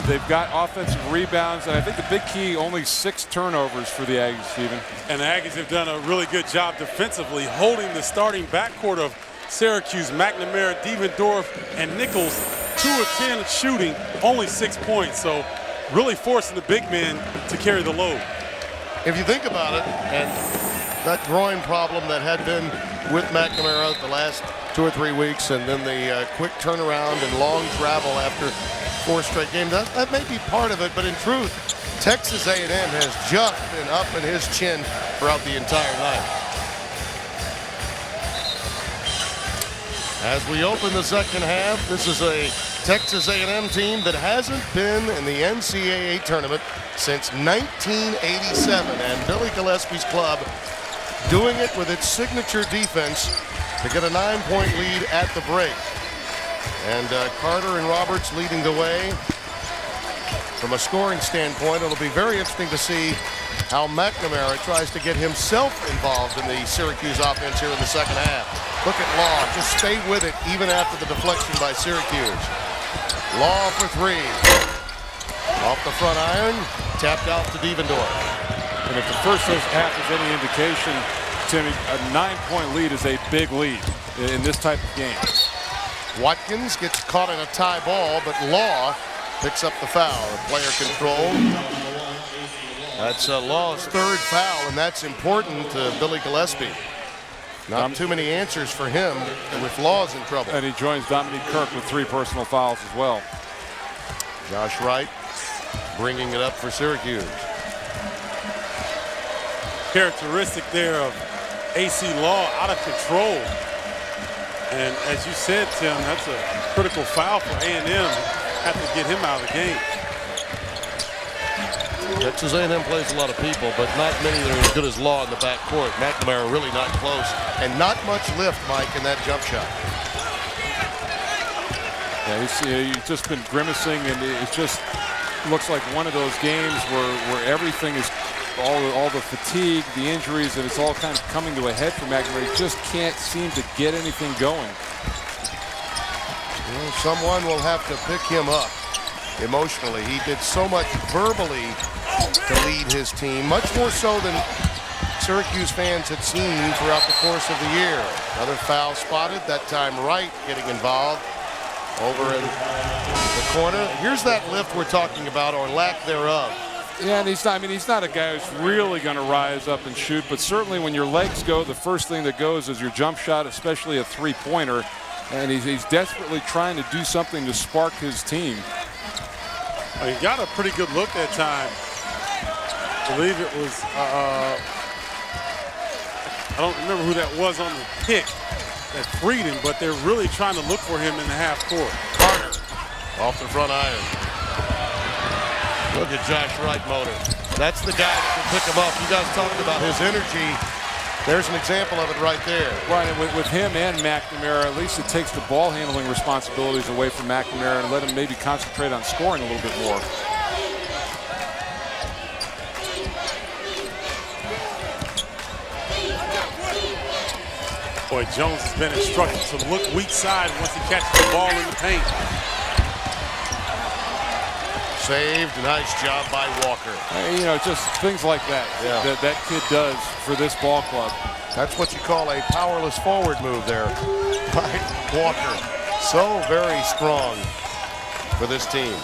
They've got offensive rebounds, and I think the big key, only 6 turnovers for the Aggies, Stephen. And the Aggies have done a really good job defensively, holding the starting backcourt of Syracuse, McNamara, Devendorf, and Nichols. 2 of 10 shooting, only 6 points. So really forcing the big men to carry the load. If you think about it, and that groin problem that had been with McNamara the last 2 or 3 weeks, and then the quick turnaround and long travel after 4 straight games, that may be part of it, but in truth, Texas A&M has just been up in his chin throughout the entire night. As we open the second half, this is a Texas A&M team that hasn't been in the NCAA tournament since 1987, and Billy Gillespie's club doing it with its signature defense to get a 9-point lead at the break. And Carter and Roberts leading the way. From a scoring standpoint, it'll be very interesting to see how McNamara tries to get himself involved in the Syracuse offense here in the second half. Look at Law, just stay with it even after the deflection by Syracuse. Law for three. Off the front iron, tapped out to Devendorf. And if the first half is any indication, Timmy, a 9-point lead is a big lead in this type of game. Watkins gets caught in a tie ball, but Law picks up the foul. Player control. That's Law's third foul, and that's important to Billy Gillespie. Not too many answers for him with Law's in trouble. And he joins Dominique Kirk with 3 personal fouls as well. Josh Wright bringing it up for Syracuse. Characteristic there of AC Law, out of control. And as you said, Tim, that's a critical foul for A&M. Have to get him out of the game. Texas A&M plays a lot of people, but not many that are as good as Law in the backcourt. McNamara really not close, and not much lift, Mike, in that jump shot. Yeah, he's just been grimacing, and it just looks like one of those games where everything is all the fatigue, the injuries, and it's all kind of coming to a head for McNamara. He just can't seem to get anything going. Well, someone will have to pick him up emotionally. He did so much verbally to lead his team, much more so than Syracuse fans had seen throughout the course of the year. Another foul spotted, that time Wright getting involved over in the corner. Here's that lift we're talking about, or lack thereof. Yeah, and he's not a guy who's really going to rise up and shoot, but certainly when your legs go, the first thing that goes is your jump shot, especially a three-pointer, and he's desperately trying to do something to spark his team. He got a pretty good look that time. I believe it was, I don't remember who that was on the pick that freed him, but they're really trying to look for him in the half court. Carter off the front iron. Look at Josh Wright motor. That's the guy that can pick him up. You guys talked about his energy. There's an example of it right there. Right, and with him and McNamara, at least it takes the ball handling responsibilities away from McNamara and let him maybe concentrate on scoring a little bit more. Boy, Jones has been instructed to look weak side once he catches the ball in the paint. Saved, nice job by Walker. You know, just things like that, that kid does for this ball club. That's what you call a powerless forward move there by Walker. So very strong for this team.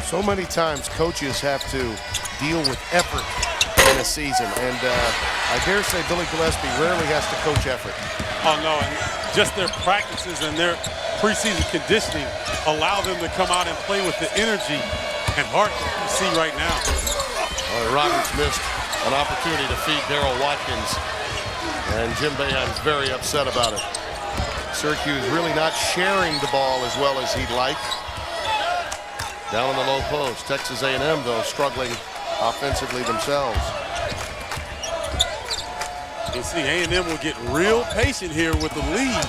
So many times coaches have to deal with effort in a season, and I dare say Billy Gillespie rarely has to coach effort. Oh no, and just their practices and their preseason conditioning allow them to come out and play with the energy and heart that you see right now. Roberts missed an opportunity to feed Darryl Watkins, and Jim Boeheim's very upset about it. Syracuse really not sharing the ball as well as he'd like. Down in the low post, Texas A&M though struggling offensively themselves. You see A&M will get real patient here with the lead.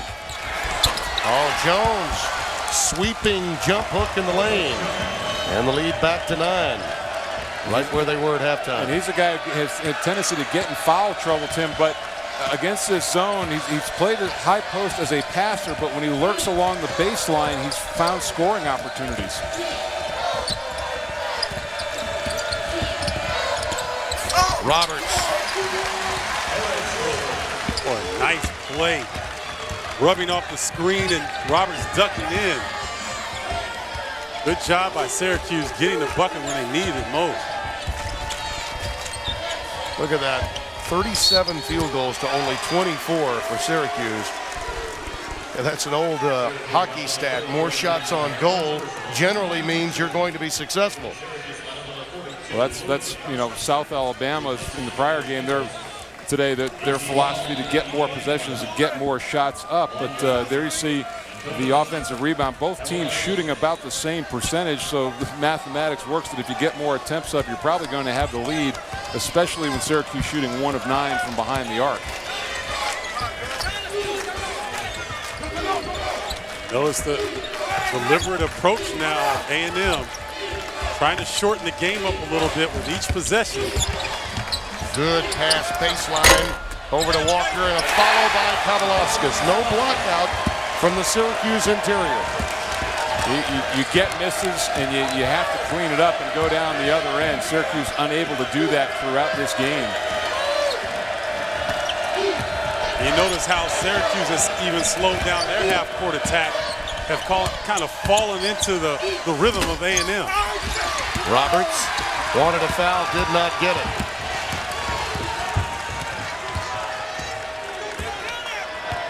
Oh, Jones sweeping jump hook in the lane, and the lead back to 9, right where they were at halftime. And he's a guy who has a tendency to get in foul trouble, Tim, but against this zone, he's played at high post as a passer, but when he lurks along the baseline, he's found scoring opportunities. Roberts. Boy, nice play. Rubbing off the screen and Roberts ducking in. Good job by Syracuse getting the bucket when they needed it most. Look at that. 37 field goals to only 24 for Syracuse. And that's an old hockey stat. More shots on goal generally means you're going to be successful. Well, that's you know, South Alabama in the prior game, today their philosophy to get more possessions and get more shots up. But there you see the offensive rebound. Both teams shooting about the same percentage, so the mathematics works that if you get more attempts up, you're probably going to have the lead, especially when Syracuse shooting 1 of 9 from behind the arc. Notice the deliberate approach now of A&M, trying to shorten the game up a little bit with each possession. Good pass baseline over to Walker and a follow by Kavalovskis. No block out from the Syracuse interior. You get misses and you have to clean it up and go down the other end. Syracuse unable to do that throughout this game. You notice how Syracuse has even slowed down their half-court attack, have kind of fallen into the rhythm of A&M. Roberts wanted a foul, did not get it.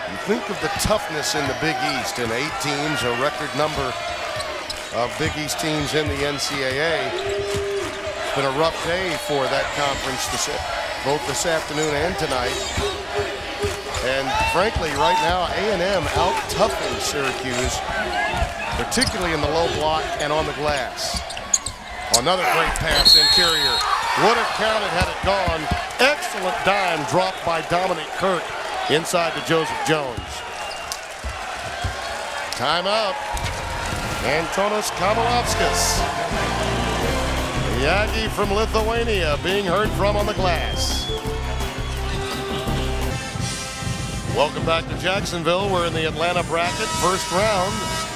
You think of the toughness in the Big East, and 8 teams, a record number of Big East teams in the NCAA. It's been a rough day for that conference both this afternoon and tonight. And frankly, right now, A&M out-toughing Syracuse, particularly in the low block and on the glass. Another great pass interior. Would have counted had it gone. Excellent dime dropped by Dominic Kirk inside to Joseph Jones. Timeout. Antonis Kavalovskis. The Aggie from Lithuania being heard from on the glass. Welcome back to Jacksonville. We're in the Atlanta bracket, first round.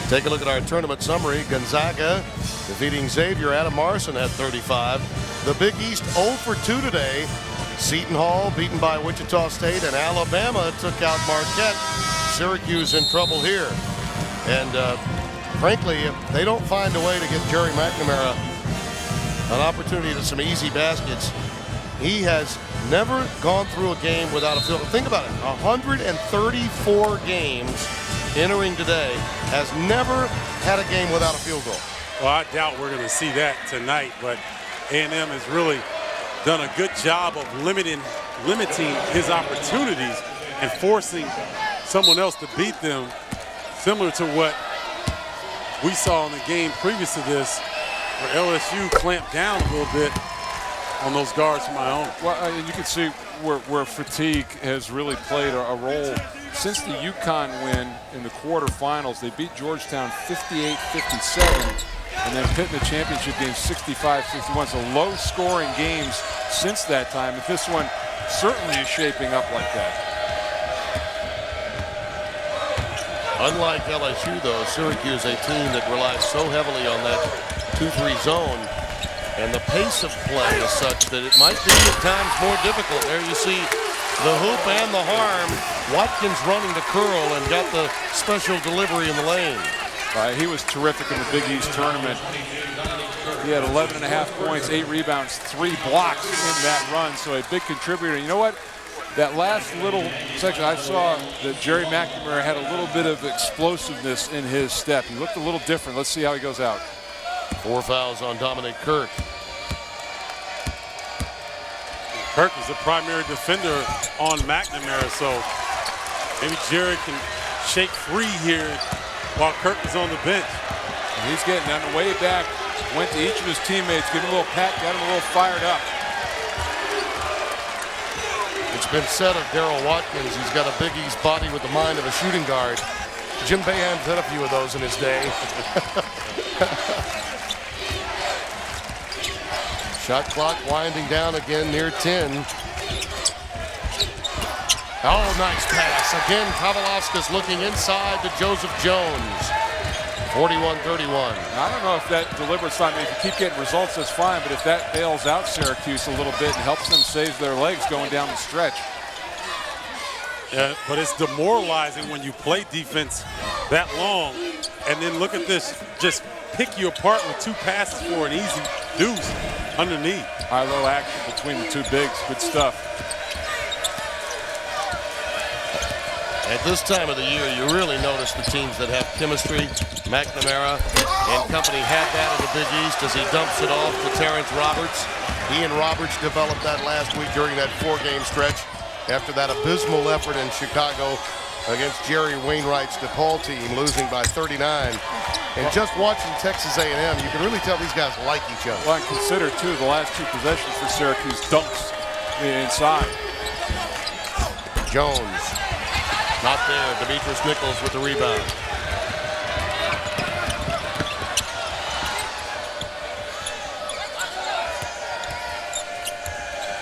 Take a look at our tournament summary. Gonzaga defeating Xavier. Adam Morrison had 35. The Big East 0 for 2 today. Seton Hall beaten by Wichita State, and Alabama took out Marquette. Syracuse in trouble here. And frankly, if they don't find a way to get Jerry McNamara an opportunity to some easy baskets, he has never gone through a game without a field goal. Think about it, 134 games entering today, has never had a game without a field goal. Well, I doubt we're going to see that tonight, but A&M has really done a good job of limiting his opportunities and forcing someone else to beat them, similar to what we saw in the game previous to this, where LSU clamped down a little bit on those guards from my own. Well, you can see where fatigue has really played a role. Since the UConn win in the quarterfinals, they beat Georgetown 58-57, and then Pitt in the championship game 65-61. So low-scoring games since that time. And this one certainly is shaping up like that. Unlike LSU, though, Syracuse, a team that relies so heavily on that 2-3 zone, and the pace of play is such that it might be at times more difficult. There you see the hoop and the harm. Watkins running the curl and got the special delivery in the lane. He was terrific in the Big East tournament. He had 11.5 points, 8 rebounds, 3 blocks in that run, so a big contributor. You know what? That last little section, I saw that Jerry McNamara had a little bit of explosiveness in his step. He looked a little different. Let's see how he goes out. 4 fouls on Dominic Kirk. Kirk is the primary defender on McNamara, so maybe Jerry can shake free here while Kirk is on the bench. He's getting on the way back, went to each of his teammates, gave him a little pat, got him a little fired up. It's been said of Darryl Watkins, he's got a Big East body with the mind of a shooting guard. Jim Boeheim's had a few of those in his day. Shot clock winding down again near 10. Oh, nice pass. Again, Kavalovskis looking inside to Joseph Jones. 41-31. I don't know if that deliberate sign, if you keep getting results, that's fine, but if that bails out Syracuse a little bit and helps them save their legs going down the stretch. Yeah, but it's demoralizing when you play defense that long and then look at this, just pick you apart with 2 passes for an easy deuce underneath. High-low action between the 2 bigs, good stuff. At this time of the year, you really notice the teams that have chemistry. McNamara and company had that in the Big East as he dumps it off to Terrence Roberts. He and Roberts developed that last week during that 4-game stretch. after that abysmal effort in Chicago against Jerry Wainwright's DePaul team, losing by 39. And just watching Texas A&M, you can really tell these guys like each other. Well, and consider, too, the last 2 possessions for Syracuse dunks inside. Jones, not there. Demetrius Nichols with the rebound.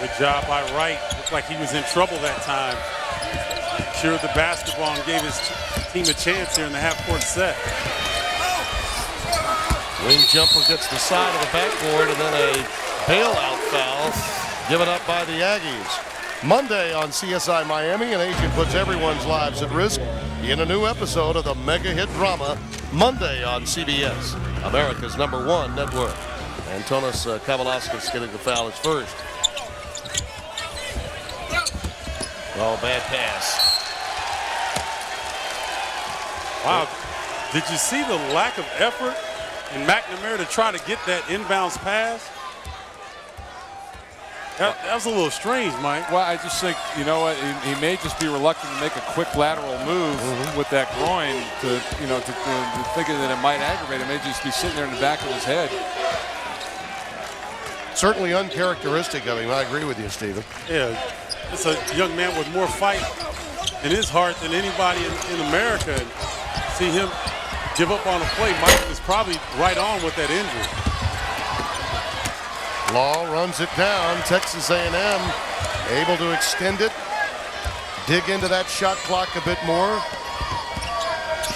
Good job by Wright. Looked like he was in trouble that time. Secured the basketball and gave his team a chance here in the half-court set. Wing jumper gets the side of the backboard, and then a bailout foul given up by the Aggies. Monday on CSI Miami, an agent puts everyone's lives at risk in a new episode of the mega hit drama, Monday on CBS, America's #1 network. Antonis Kavalauskas getting the foul his first. Oh, bad pass. Wow. Did you see the lack of effort in McNamara to try to get that inbounds pass? That was a little strange, Mike. Well, I just think, you know what, he may just be reluctant to make a quick lateral move with that groin to thinking that it might aggravate him. It may just be sitting there in the back of his head. Certainly uncharacteristic of him. I agree with you, Stephen. Yeah, it's a young man with more fight in his heart than anybody in America. And see him give up on a play. Mike is probably right on with that injury. Law runs it down. Texas A&M able to extend it, dig into that shot clock a bit more,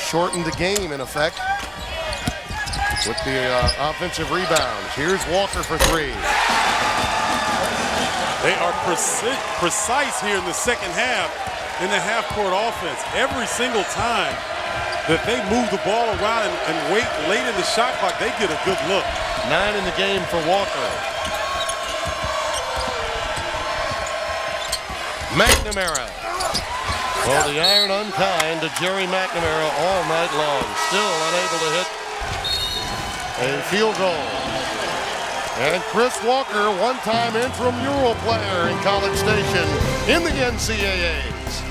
shorten the game in effect with the offensive rebounds. Here's Walker for 3. They are precise here in the second half in the half-court offense. Every single time that they move the ball around and wait late in the shot clock, they get a good look. 9 in the game for Walker. McNamara. Well, the iron unkind to Jerry McNamara all night long. Still unable to hit a field goal. And Chris Walker, one-time intramural player in College Station in the NCAAs.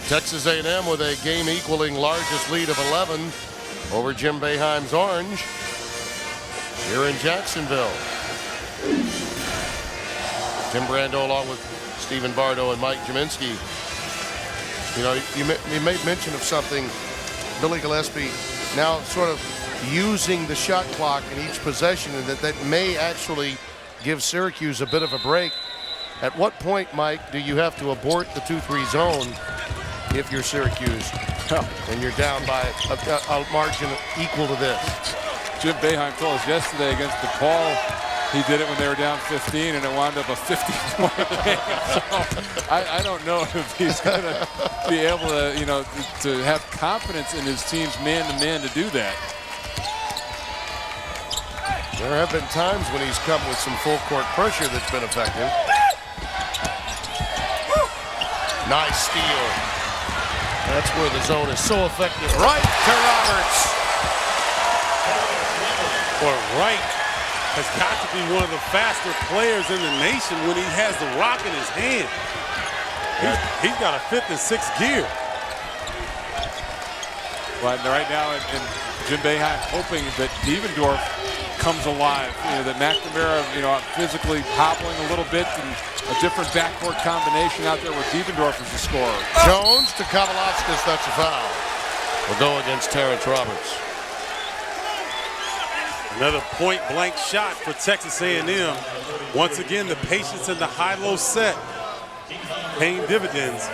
Texas A&M with a game-equaling largest lead of 11 over Jim Boeheim's Orange here in Jacksonville. Tim Brando along with Stephen Bardo and Mike Jaminski. You know, you made mention of something, Billy Gillespie now sort of using the shot clock in each possession, and that may actually give Syracuse a bit of a break. At what point, Mike, do you have to abort the 2-3 zone if you're Syracuse and you're down by a margin equal to this? Jim Boeheim told us yesterday against DePaul, he did it when they were down 15, and it wound up a 50-point game. So I don't know if he's going to be able to, to have confidence in his team's man-to-man to do that. There have been times when he's come with some full-court pressure that's been effective. Nice steal. That's where the zone is so effective. Right to Roberts. Boy, Wright has got to be one of the faster players in the nation when he has the rock in his hand. He's got a 5th and 6th gear. But right now, and Jim Boeheim hoping that Devendorf comes alive. That McNamara, physically hobbling a little bit, and a different backcourt combination out there where Devendorf is the scorer. Jones to Kavalauskas, that's a foul. Will go against Terrence Roberts. Another point-blank shot for Texas A&M. Once again, the patience in the high-low set paying dividends.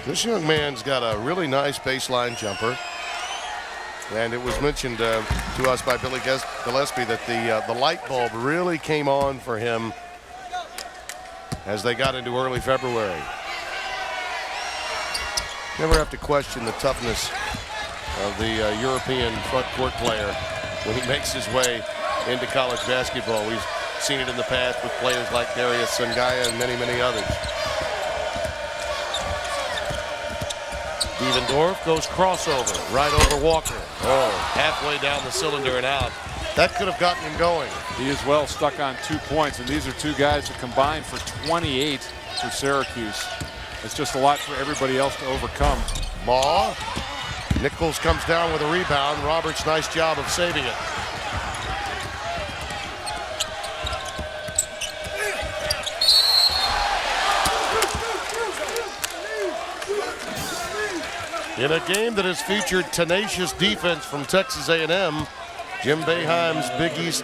This young man's got a really nice baseline jumper. And it was mentioned to us by Billy Gillespie that the light bulb really came on for him as they got into early February. Never have to question the toughness of the European front court player when he makes his way into college basketball. We've seen it in the past with players like Darius Sungaya and many, many others. Devendorf goes crossover, right over Walker. Oh, halfway down the cylinder and out. That could have gotten him going. He is well stuck on 2 points, and these are two guys that combined for 28 for Syracuse. It's just a lot for everybody else to overcome. Maw. Nichols comes down with a rebound. Roberts, nice job of saving it. In a game that has featured tenacious defense from Texas A&M, Jim Boeheim's Big East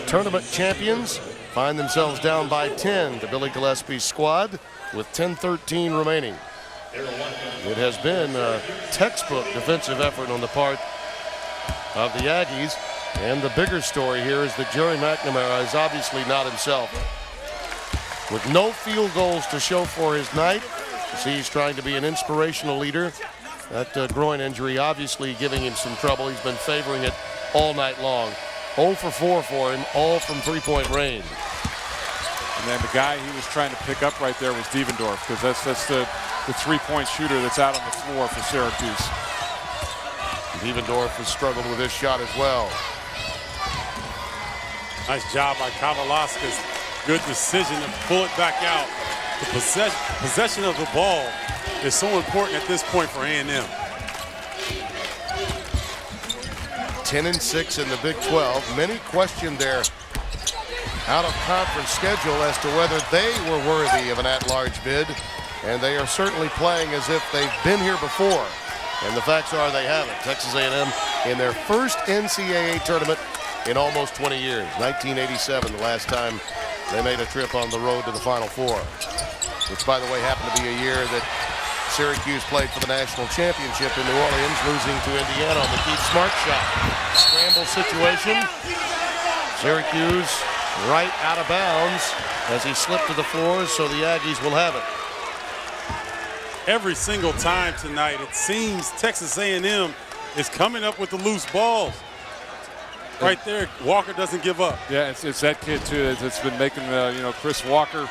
tournament champions find themselves down by 10 to Billy Gillespie's squad with 10:13 remaining. It has been a textbook defensive effort on the part of the Aggies, and the bigger story here is that Jerry McNamara is obviously not himself. With no field goals to show for his night, as he's trying to be an inspirational leader. That groin injury obviously giving him some trouble. He's been favoring it all night long. 0 for 4 for him, all from three-point range. And then the guy he was trying to pick up right there was Devendorf, because that's the three-point shooter that's out on the floor for Syracuse. Devendorf has struggled with his shot as well. Nice job by Kavalauskas. Good decision to pull it back out. The possession of the ball is so important at this point for A&M. 10-6 in the Big 12. Many questioned their out-of-conference schedule as to whether they were worthy of an at-large bid, and they are certainly playing as if they've been here before. And the facts are they haven't. Texas A&M in their first NCAA tournament in almost 20 years. 1987, the last time they made a trip on the road to the Final Four, which, by the way, happened to be a year that Syracuse played for the national championship in New Orleans, losing to Indiana on the Keith Smart shot. Scramble situation. Syracuse right out of bounds as he slipped to the floor, so the Aggies will have it. Every single time tonight, it seems Texas A&M is coming up with the loose balls. Right there, Walker doesn't give up. Yeah, it's that kid too that's been making Chris Walker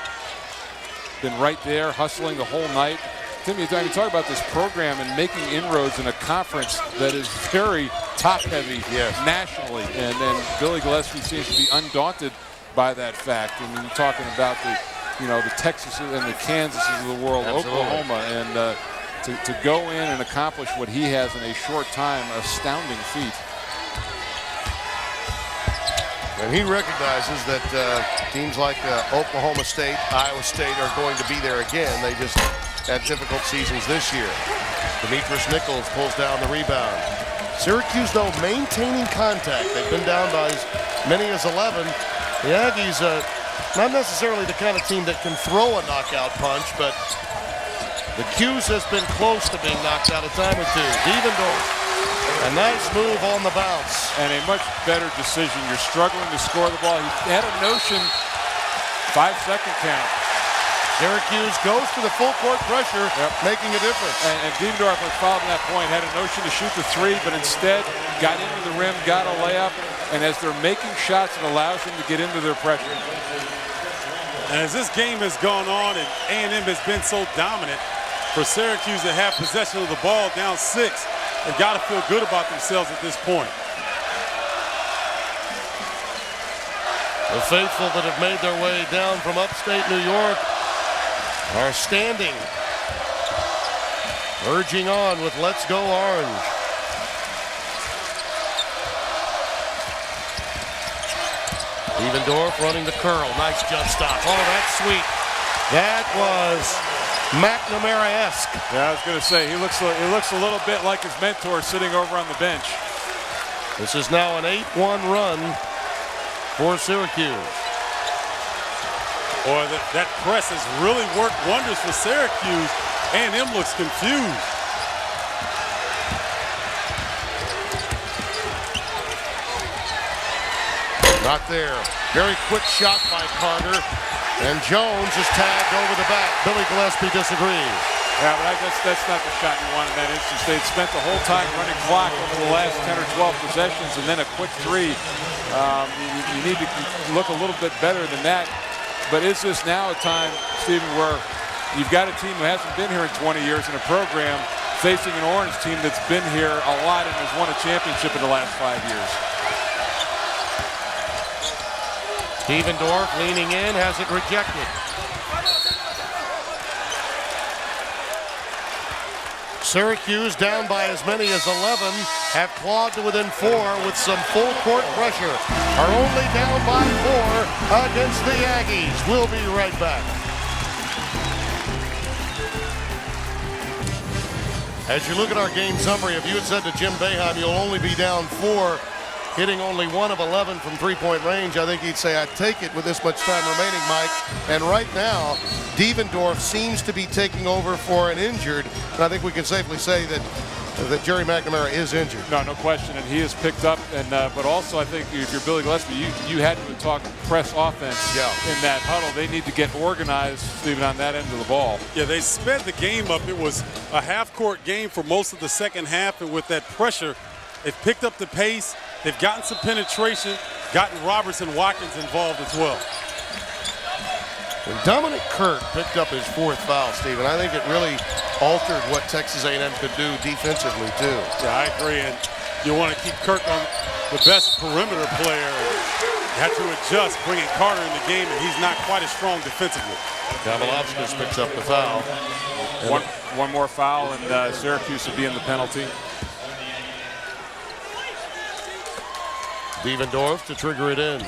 been right there hustling the whole night. Timmy, you talk about this program and making inroads in a conference that is very top-heavy nationally, and Billy Gillespie seems to be undaunted by that fact. And you're talking about the Texas and the Kansases of the world, absolutely. Oklahoma, and to go in and accomplish what he has in a short time, astounding feat. And he recognizes that teams like Oklahoma State, Iowa State are going to be there again. They just had difficult seasons this year. Demetrius Nichols pulls down the rebound. Syracuse, though, maintaining contact. They've been down by as many as 11. The Aggies, not necessarily the kind of team that can throw a knockout punch, but the Cuse has been close to being knocked out a time or two. Devendorf. A nice move on the bounce. And a much better decision. You're struggling to score the ball. He had a notion, 5-second count. Syracuse goes to the full court pressure, making a difference. And Devendorf, like following that point, had a notion to shoot the three, but instead got into the rim, got a layup, and as they're making shots, it allows them to get into their pressure. And as this game has gone on and A&M has been so dominant, for Syracuse to have possession of the ball down 6, they've got to feel good about themselves at this point. The faithful that have made their way down from upstate New York are standing, urging on with "Let's Go Orange." Devendorf running the curl. Nice jump stop. Oh, that's sweet. That was McNamara-esque. Yeah, I was going to say, he looks a little bit like his mentor sitting over on the bench. This is now an 8-1 run for Syracuse. Boy, that press has really worked wonders for Syracuse. A&M looks confused. Not there. Very quick shot by Carter. And Jones is tagged over the back. Billy Gillespie disagrees. Yeah, but I guess that's not the shot you want in that instance. They'd spent the whole time running clock over the last 10 or 12 possessions, and then a quick three. You need to look a little bit better than that. But is this now a time, Stephen, where you've got a team who hasn't been here in 20 years in a program facing an Orange team that's been here a lot and has won a championship in the last 5 years. Devendorf leaning in, has it rejected. Syracuse, down by as many as 11, have clawed to within 4 with some full court pressure. Are only down by 4 against the Aggies. We'll be right back. As you look at our game summary, if you had said to Jim Boeheim you'll only be down 4, hitting only 1 of 11 from three-point range, I think he'd say, I'd take it with this much time remaining, Mike. And right now, Devendorf seems to be taking over for an injured, and I think we can safely say that Jerry McNamara is injured. No question, and he has picked up. And but also, I think if you're Billy Gillespie, you had to talk press offense in that huddle. They need to get organized, Stephen, on that end of the ball. Yeah, they sped the game up. It was a half-court game for most of the second half, and with that pressure, they've picked up the pace. They've gotten some penetration, gotten Roberts and Watkins involved as well. When Dominic Kirk picked up his 4th foul, Stephen, I think it really altered what Texas A&M could do defensively, too. Yeah, I agree. And you want to keep Kirk on the best perimeter player. You have to adjust, bringing Carter in the game, and he's not quite as strong defensively. Kavalauskas picks up the foul. One more foul, and Syracuse would be in the penalty. Devendorf to trigger it in.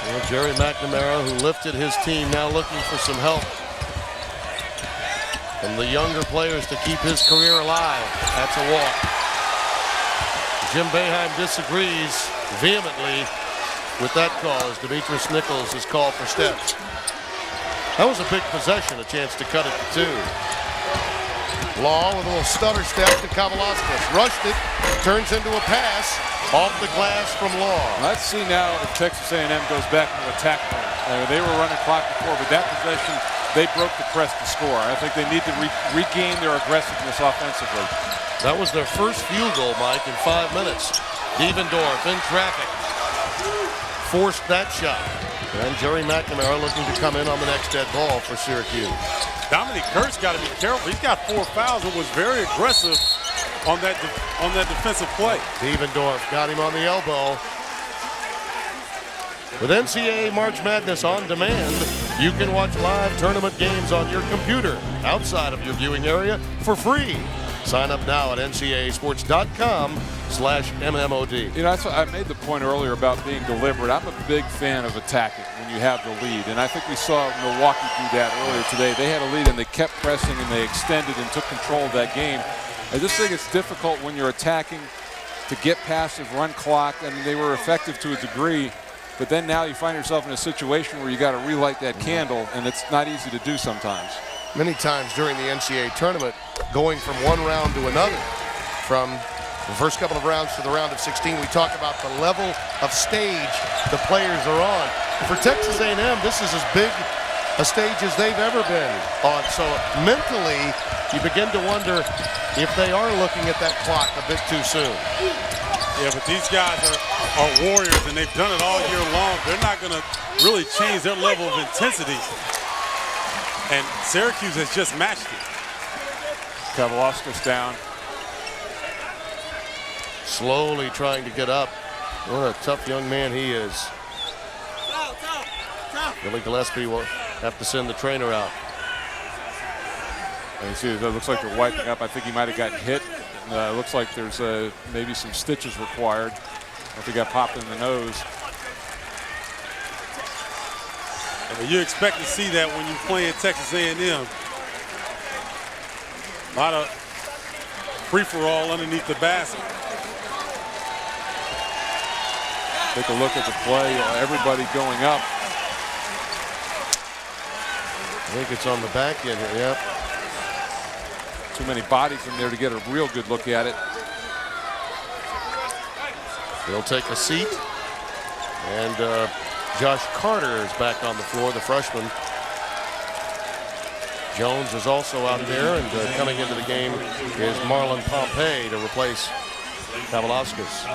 Well, Jerry McNamara, who lifted his team, now looking for some help from the younger players to keep his career alive. That's a walk. Jim Boeheim disagrees vehemently with that call as Demetrius Nichols is called for steps. That was a big possession, a chance to cut it to 2. Law with a little stutter step to Kavalauskas. Rushed it, turns into a pass off the glass from Law. Let's see now if Texas A&M goes back into attack mode. They were running clock before, but that possession, they broke the press to score. I think they need to regain their aggressiveness offensively. That was their first field goal, Mike, in 5 minutes. Devendorf in traffic. Forced that shot. And Jerry McNamara looking to come in on the next dead ball for Syracuse. Dominic Kirk's got to be careful. He's got 4 fouls and was very aggressive on that defensive play. Devendorf got him on the elbow. With NCAA March Madness on demand, you can watch live tournament games on your computer outside of your viewing area for free. Sign up now at ncaasports.com/MMOD. You know, that's what I made the point earlier about being deliberate. I'm a big fan of attacking when you have the lead, and I think we saw Milwaukee do that earlier today. They had a lead and they kept pressing and they extended and took control of that game. I just think it's difficult when you're attacking to get past the run clock. I mean, they were effective to a degree, but then now you find yourself in a situation where you got to relight that candle, and it's not easy to do sometimes. Many times during the NCAA tournament, going from one round to another, from the first couple of rounds to the round of 16, we talk about the level of stage the players are on. For Texas A&M, this is as big a stage as they've ever been on. So mentally, you begin to wonder if they are looking at that clock a bit too soon. Yeah, but these guys are warriors, and they've done it all year long. They're not going to really change their level of intensity. And Syracuse has just matched it. Kavalauskas down. Slowly trying to get up. What a tough young man he is. Billy Gillespie will have to send the trainer out. And you see, it looks like they're wiping up. I think he might have gotten hit. It looks like there's maybe some stitches required. If he got popped in the nose. You expect to see that when you play in Texas A&M. A lot of free-for-all underneath the basket. Take a look at the play. Everybody going up. I think it's on the back end here, yep. Too many bodies in there to get a real good look at it. He'll take a seat. And Josh Carter is back on the floor, the freshman. Jones is also out there, and coming into the game is Marlon Pompey to replace Kavalauskas.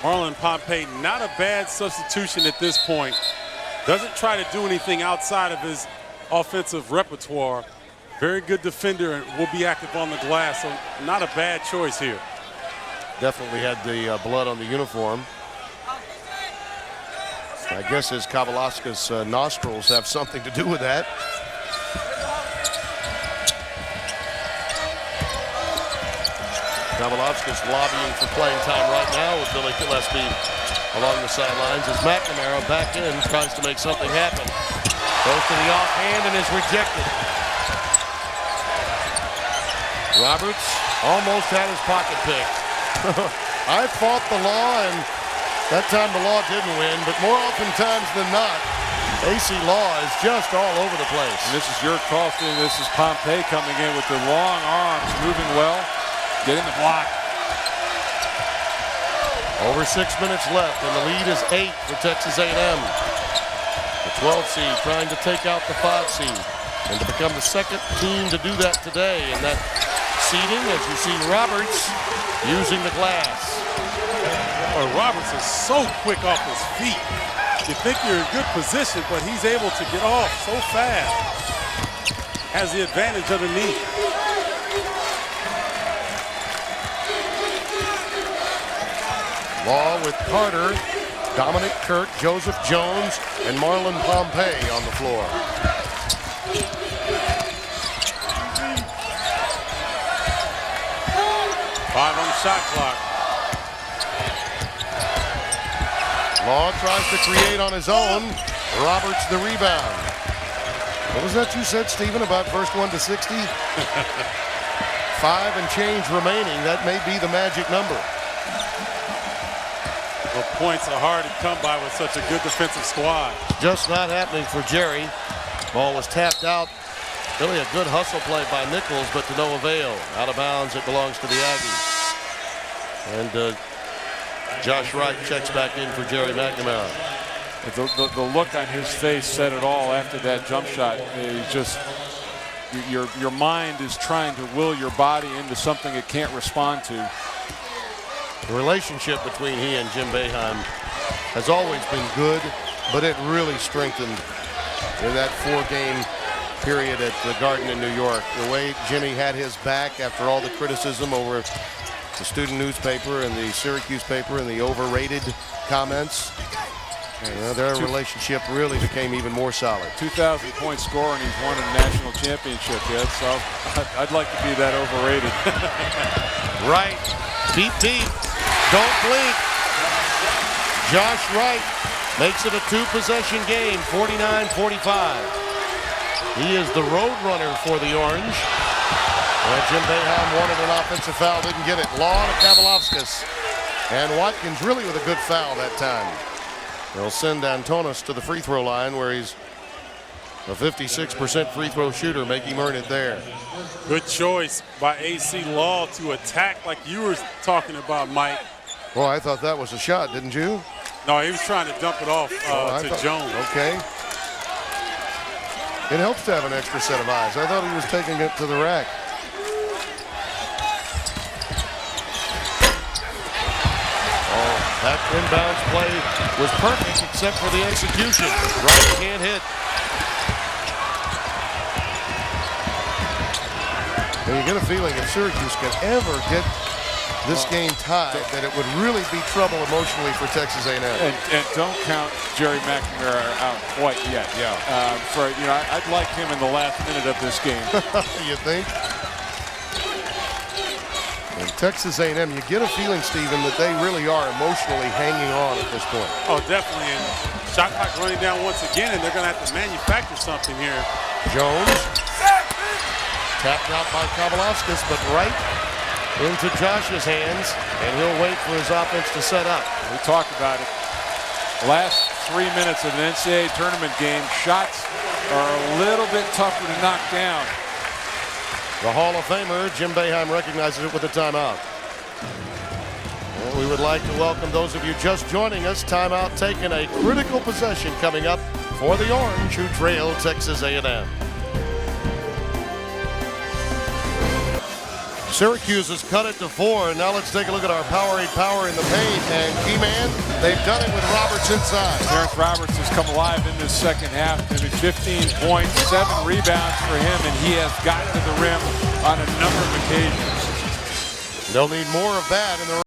Marlon Pompey, not a bad substitution at this point. Doesn't try to do anything outside of his offensive repertoire. Very good defender and will be active on the glass, so not a bad choice here. Definitely had the blood on the uniform. I guess his Kavalauskas nostrils have something to do with that. Kavalauskas lobbying for playing time right now with Billy Gillespie along the sidelines as McNamara back in tries to make something happen. Goes to the offhand and is rejected. Roberts almost had his pocket picked. I fought the law, and that time the law didn't win, but more oftentimes than not, AC Law is just all over the place. And this is your call, Steve. This is Pompey coming in with the long arms, moving well, getting the block. Over 6 minutes left, and the lead is 8 for Texas A&M. The 12 seed trying to take out the 5 seed and to become the second team to do that today. And that seeding, as you see Roberts using the glass. Well, Roberts is so quick off his feet. You think you're in good position, but he's able to get off so fast. Has the advantage underneath. Law with Carter, Dominic Kirk, Joseph Jones, and Marlon Pompey on the floor. Five on the shot clock. Law tries to create on his own. Roberts the rebound. What was that you said, Stephen, about first one to 60? 5 and change remaining. That may be the magic number. Well, points are hard to come by with such a good defensive squad. Just not happening for Jerry. Ball was tapped out. Really a good hustle play by Nichols, but to no avail. Out of bounds, it belongs to the Aggies. And Josh Wright checks back in for Jerry McNamara. The look on his face said it all after that jump shot. It's just your mind is trying to will your body into something it can't respond to. The relationship between he and Jim Boeheim has always been good, but it really strengthened in that 4-game period at the Garden in New York. The way Jimmy had his back after all the criticism over the student newspaper and the Syracuse paper and the overrated comments. Their relationship really became even more solid. 2,000-point score, and he's won a national championship yet, so I'd like to be that overrated. Right. Beep, beep. Don't blink. Josh Wright makes it a 2-possession game, 49-45. He is the road runner for the Orange. Jim Boeheim wanted an offensive foul, didn't get it. Law to Kavalauskas. And Watkins really with a good foul that time. They'll send Antonis to the free throw line where he's a 56% free throw shooter. Make him earn it there. Good choice by AC Law to attack like you were talking about, Mike. Well, I thought that was a shot, didn't you? No, he was trying to dump it off to Jones. Okay. It helps to have an extra set of eyes. I thought he was taking it to the rack. Oh, that inbounds play was perfect except for the execution. Right can't hit. And you get a feeling if Syracuse can ever get this game tied, that it would really be trouble emotionally for Texas A&M. And don't count Jerry McNamara out quite yet. Yeah. I'd like him in the last minute of this game. You think? And Texas A&M, you get a feeling, Stephen, that they really are emotionally hanging on at this point. Oh, definitely. And shot clock running down once again, and they're going to have to manufacture something here. Jones. Tapped out by Kavalauskas, but right into Josh's hands, and he'll wait for his offense to set up. We talked about it. Last 3 minutes of an NCAA tournament game, shots are a little bit tougher to knock down. The Hall of Famer, Jim Boeheim, recognizes it with a timeout. Well, we would like to welcome those of you just joining us. Timeout taken, a critical possession coming up for the Orange, who trail Texas A&M. Syracuse has cut it to 4. Now let's take a look at our Powerade power in the paint. And key man, they've done it with Roberts inside. Terrence Roberts has come alive in this second half. Maybe 15 points, 7 rebounds for him, and he has gotten to the rim on a number of occasions. They'll need more of that in the